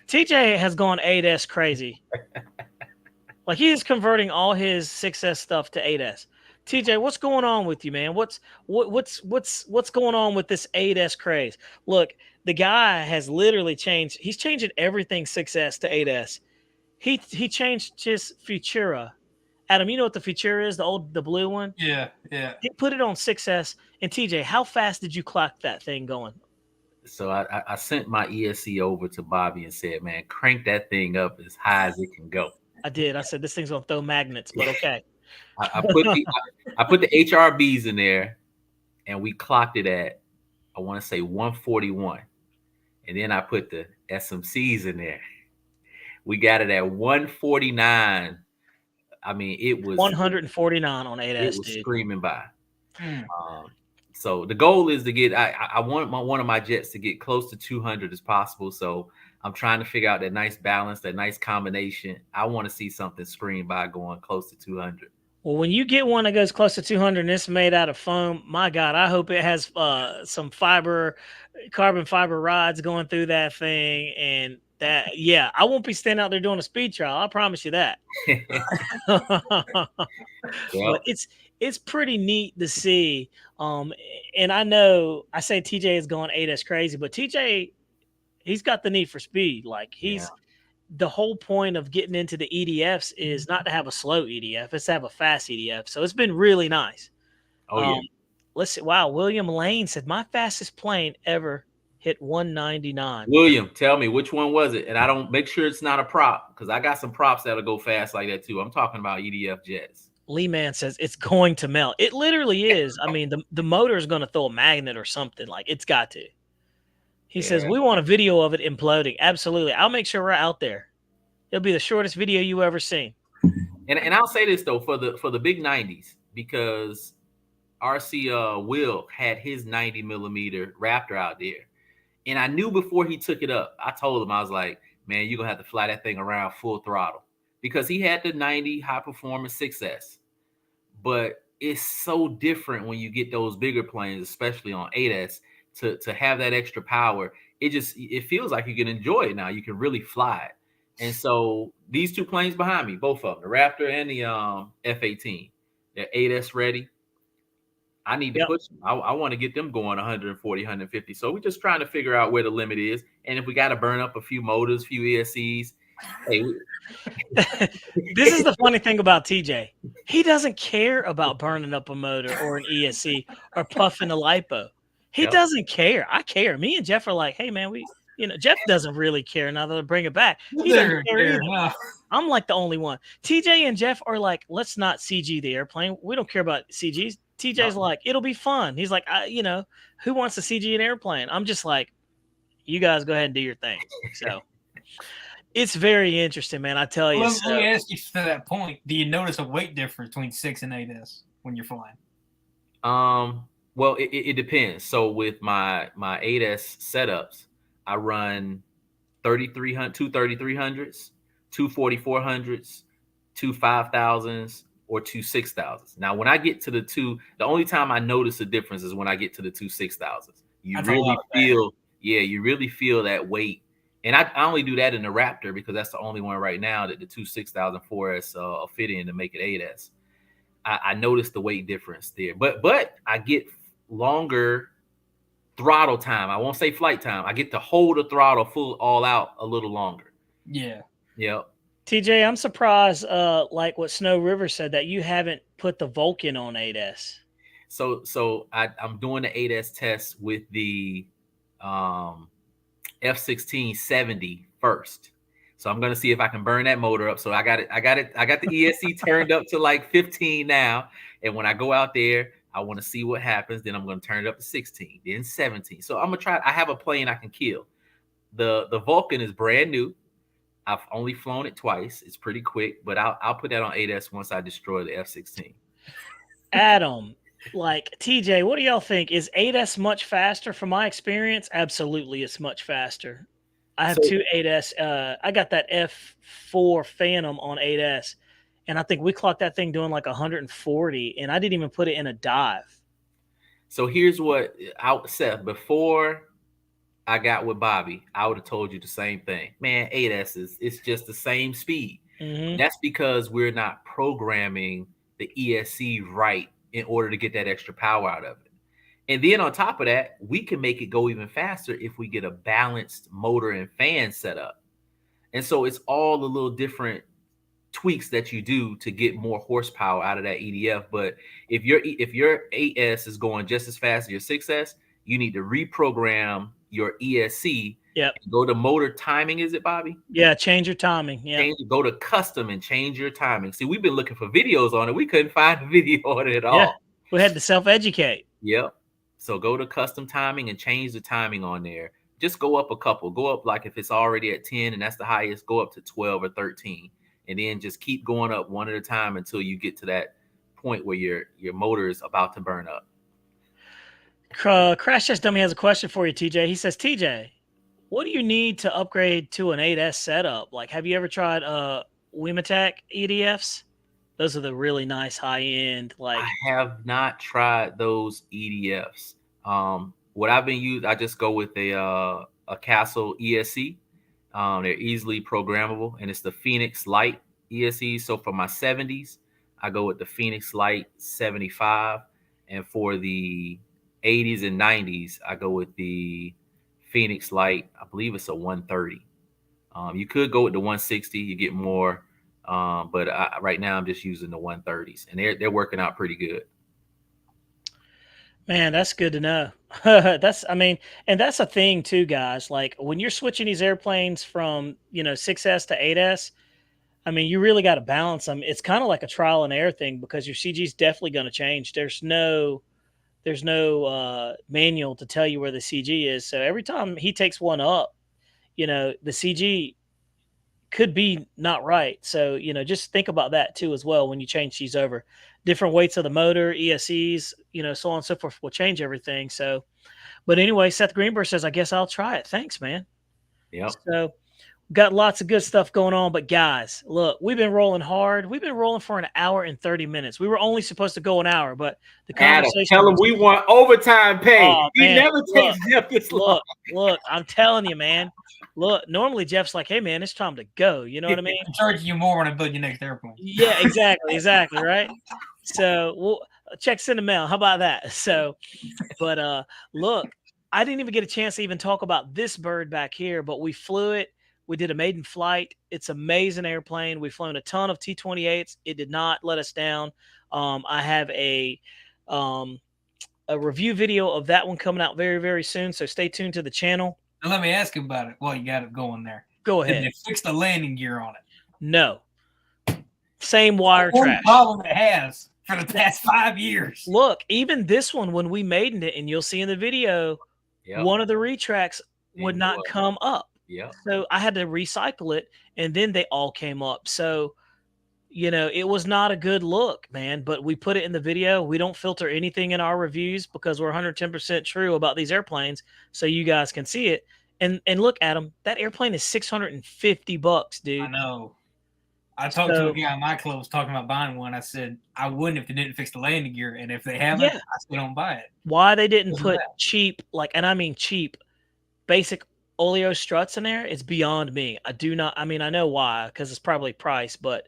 has gone 8S crazy. Like, he is converting all his 6S stuff to 8S. TJ, what's going on with you, man? What's going on with this 8S craze? Look, the guy has literally changed. He's changing everything 6S to 8S. He changed his Futura. Adam, you know what the Futura is? The blue one? Yeah. He put it on 6S. And TJ, how fast did you clock that thing going? So I sent my ESC over to Bobby and said, man, crank that thing up as high as it can go. I did. I said, this thing's going to throw magnets, but okay. I put the HRBs in there, and we clocked it at, I want to say 141. And then I put the SMCs in there. We got it at 149. I mean, it was 149 on 8S. It was screaming by. So the goal is to get, I want one of my jets to get close to 200 as possible. So I'm trying to figure out that nice balance, that nice combination. I want to see something scream by going close to 200. Well, when you get one that goes close to 200 and it's made out of foam, my God, I hope it has some carbon fiber rods going through that thing. And that, yeah, I won't be standing out there doing a speed trial. I promise you that. But it's pretty neat to see. And I know I say TJ is going 8S crazy, but TJ, he's got the need for speed. Like, the whole point of getting into the EDFs is not to have a slow EDF, it's to have a fast EDF. So it's been really nice. Let's see. Wow. William Lane said, my fastest plane ever hit 199. William, tell me, which one was it? And I don't make sure it's not a prop, because I got some props that'll go fast like that too. I'm talking about EDF jets. Lee Man says it's going to melt. It literally is. I mean, the motor is going to throw a magnet or something. Like, it's got to. He says, we want a video of it imploding. Absolutely. I'll make sure we're out there. It'll be the shortest video you ever seen. And I'll say this, though, for the big 90s, because RC Will had his 90 millimeter Raptor out there. And I knew before he took it up, I told him, I was like, man, you're going to have to fly that thing around full throttle. Because he had the 90 high performance 6S. But it's so different when you get those bigger planes, especially on 8S, to have that extra power. it feels like you can enjoy it now. You can really fly it. And so these two planes behind me, both of them, the Raptor and the F-18, they're 8S ready. I need to Yep. push them. I want to get them going 140, 150. So we're just trying to figure out where the limit is. And if we got to burn up a few motors, few ESCs, hey. This is the funny thing about TJ. He doesn't care about burning up a motor or an ESC or puffing a lipo. He doesn't care. I care. Me and Jeff are like, hey man, Jeff doesn't really care. Now that I bring it back, he doesn't care either. No. I'm like the only one. TJ and Jeff are like, let's not CG the airplane. We don't care about CGs. TJ's like, it'll be fun. He's like, who wants to CG an airplane? I'm just like, you guys go ahead and do your thing. So it's very interesting, man. I tell you. Let me ask you to that point. Do you notice a weight difference between 6 and 8S when you're flying? Well, it depends. So with my 8S setups, I run 3,300, two 3,300s, two 4,400s, two 5,000s, or two 6,000s. Now, when I get to the only time I notice a difference is when I get to the two 6,000s. You really feel that weight. And I only do that in the Raptor because that's the only one right now that the two 6,000 4S fit in to make it 8S. I noticed the weight difference there, but I get longer throttle time. I won't say flight time. I get to hold the throttle full all out a little longer. Yeah. Yep. TJ, I'm surprised, like what Snow River said, that you haven't put the Vulcan on 8S. So I'm doing the 8S test with the F-16 70 first. So I'm gonna see if I can burn that motor up. So I got the ESC turned up to like 15 now. And when I go out there, I want to see what happens. Then I'm gonna turn it up to 16, then 17. So I'm gonna try. I have a plane I can kill. The Vulcan is brand new. I've only flown it twice. It's pretty quick, but I'll put that on 8S once I destroy the F-16. Adam, like TJ, what do y'all think? Is 8S much faster? From my experience, absolutely, it's much faster. I have two 8S. I got that F4 Phantom on 8S, and I think we clocked that thing doing like 140, and I didn't even put it in a dive. So here's what I said before I got with Bobby. I would have told you the same thing. Man, 8S it's just the same speed. Mm-hmm. That's because we're not programming the ESC right in order to get that extra power out of it. And then on top of that, we can make it go even faster if we get a balanced motor and fan setup. And so it's all the little different tweaks that you do to get more horsepower out of that EDF. But if your 8S is going just as fast as your 6S, you need to reprogram your ESC. Yep. Go to motor timing, is it, Bobby? Yeah, change your timing. Yeah. Go to custom and change your timing. See, we've been looking for videos on it. We couldn't find a video on it at all. We had to self-educate. Yep. So go to custom timing and change the timing on there. Just go up a couple. Go up, like if it's already at 10 and that's the highest, go up to 12 or 13. And then just keep going up one at a time until you get to that point where your motor is about to burn up. Crash Test Dummy has a question for you, TJ. He says, TJ, what do you need to upgrade to an 8S setup? Like, have you ever tried Wimatek EDFs? Those are the really nice high-end. Like, I have not tried those EDFs. What I've been using, I just go with a Castle ESC. They're easily programmable, and it's the Phoenix Light ESC. So for my 70s, I go with the Phoenix Light 75, and for the 80s and 90s, I go with the Phoenix Light. I believe it's a 130. You could go with the 160. You get more. But right now I'm just using the 130s, and they're working out pretty good. Man, that's good to know. And that's a thing too, guys. Like when you're switching these airplanes from 6S to 8S, I mean, you really got to balance them. It's kind of like a trial and error thing because your CG is definitely going to change. There's no manual to tell you where the CG is. So every time he takes one up, the CG could be not right. So, just think about that too as well when you change these over. Different weights of the motor, ESCs, so on and so forth will change everything. So, but anyway, Seth Greenberg says, I guess I'll try it. Thanks, man. Yeah. So Got lots of good stuff going on, but guys, look, we've been rolling hard. We've been rolling for an hour and 30 minutes. We were only supposed to go an hour, but the Adam, conversation tell him was, we want overtime pay. oh He man, never takes Jeff this long. look, I'm telling you, man. Look, normally Jeff's like, hey man, it's time to go. You know what I mean? I'm charging you more when I build your next airplane. Yeah, exactly, right? So we'll checks in the mail. How about that? So, but look, I didn't even get a chance to even talk about this bird back here, but we flew it. We did a maiden flight. It's an amazing airplane. We've flown a ton of T-28s. It did not let us down. I have um, a review video of that one coming out very, very soon. So stay tuned to the channel. Now let me ask you about it while you got it going there. Go ahead. Did they fix the landing gear on it? No. Same wire One trash. problem it has for the past 5 years. Look, even this one, when we maidened it, and you'll see in the video, one of the retracts would not come up. Yeah. So I had to recycle it, and then they all came up. So, it was not a good look, man, but we put it in the video. We don't filter anything in our reviews because we're 110% true about these airplanes, so you guys can see it. And look, Adam, that airplane is $650, dude. I know. I talked to a guy in my club was talking about buying one. I said I wouldn't if they didn't fix the landing gear, and if they haven't, I still don't buy it. Why they didn't put cheap, and I mean cheap, basic oleo struts in there, it's beyond me. I know why, because it's probably price, but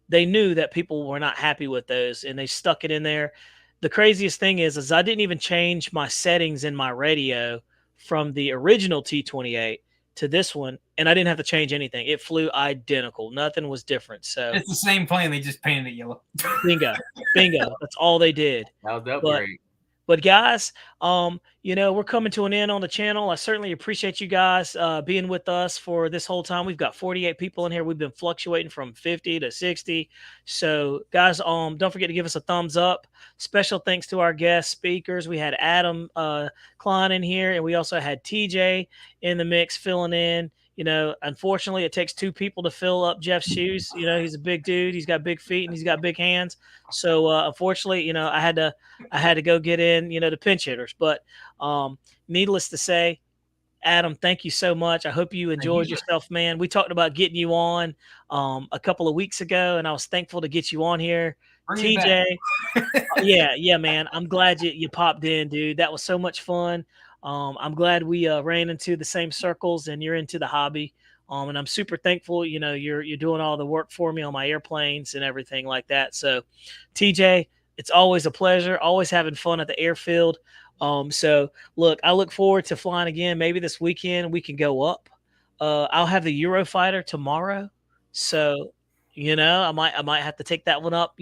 they knew that people were not happy with those, and they stuck it in there. The craziest thing is I didn't even change my settings in my radio from the original T-28 to this one, and I didn't have to change anything. It flew identical. Nothing was different. So it's the same plane. They just painted it yellow. Bingo. That's all they did. That was great. But guys, we're coming to an end on the channel. I certainly appreciate you guys being with us for this whole time. We've got 48 people in here. We've been fluctuating from 50 to 60. So guys, don't forget to give us a thumbs up. Special thanks to our guest speakers. We had Adam Klein in here, and we also had TJ in the mix filling in. Unfortunately, it takes two people to fill up Jeff's shoes. He's a big dude. He's got big feet and he's got big hands. So unfortunately, I had to go get in, the pinch hitters. But needless to say, Adam, thank you so much. I hope you enjoyed yourself, man. We talked about getting you on a couple of weeks ago, and I was thankful to get you on here. Bring TJ, yeah, man. I'm glad you popped in, dude. That was so much fun. I'm glad we ran into the same circles, and you're into the hobby. And I'm super thankful, you're doing all the work for me on my airplanes and everything like that. So TJ, it's always a pleasure, always having fun at the airfield. So look, I look forward to flying again. Maybe this weekend we can go up. I'll have the Eurofighter tomorrow. So, I might have to take that one up,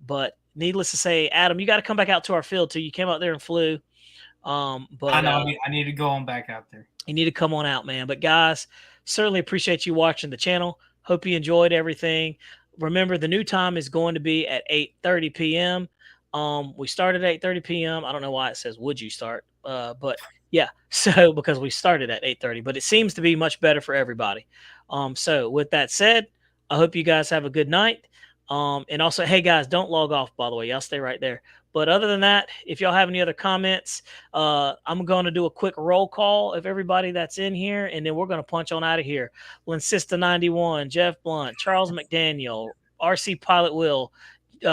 but needless to say, Adam, you got to come back out to our field too. You came out there and flew. But I know I need to go on back out there. You need to come on out, man. But guys, certainly appreciate you watching the channel. Hope you enjoyed everything. Remember, the new time is going to be at 8:30 p.m. We started at 8:30 p.m. I don't know why it says would you start, but yeah. So because we started at 8:30, but it seems to be much better for everybody. So with that said, I hope you guys have a good night. And also, hey guys, don't log off, by the way. Y'all stay right there. But other than that, if y'all have any other comments, I'm going to do a quick roll call of everybody that's in here, and then we're going to punch on out of here. Lincista 91, Jeff Blunt, Charles McDaniel, RC Pilot Will,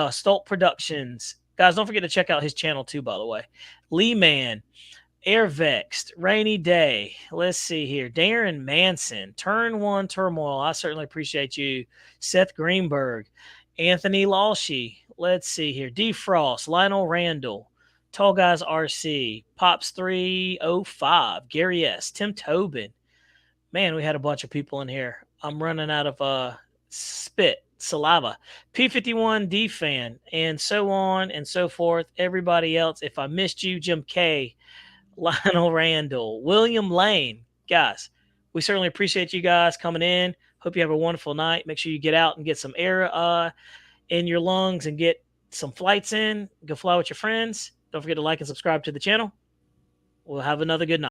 Stolt Productions. Guys, don't forget to check out his channel too, by the way. Lee Man, Air Vexed, Rainy Day. Let's see here. Darren Manson, Turn One Turmoil. I certainly appreciate you. Seth Greenberg, Anthony Lawshy. Let's see here. Defrost, Lionel Randall, Tall Guys RC, Pops 305, Gary S, Tim Tobin. Man, we had a bunch of people in here. I'm running out of saliva. P51 D fan, and so on and so forth. Everybody else, if I missed you, Jim K, Lionel Randall, William Lane. Guys, we certainly appreciate you guys coming in. Hope you have a wonderful night. Make sure you get out and get some air in your lungs and get some flights in. Go fly with your friends. Don't forget to like and subscribe to the channel. We'll have another good night.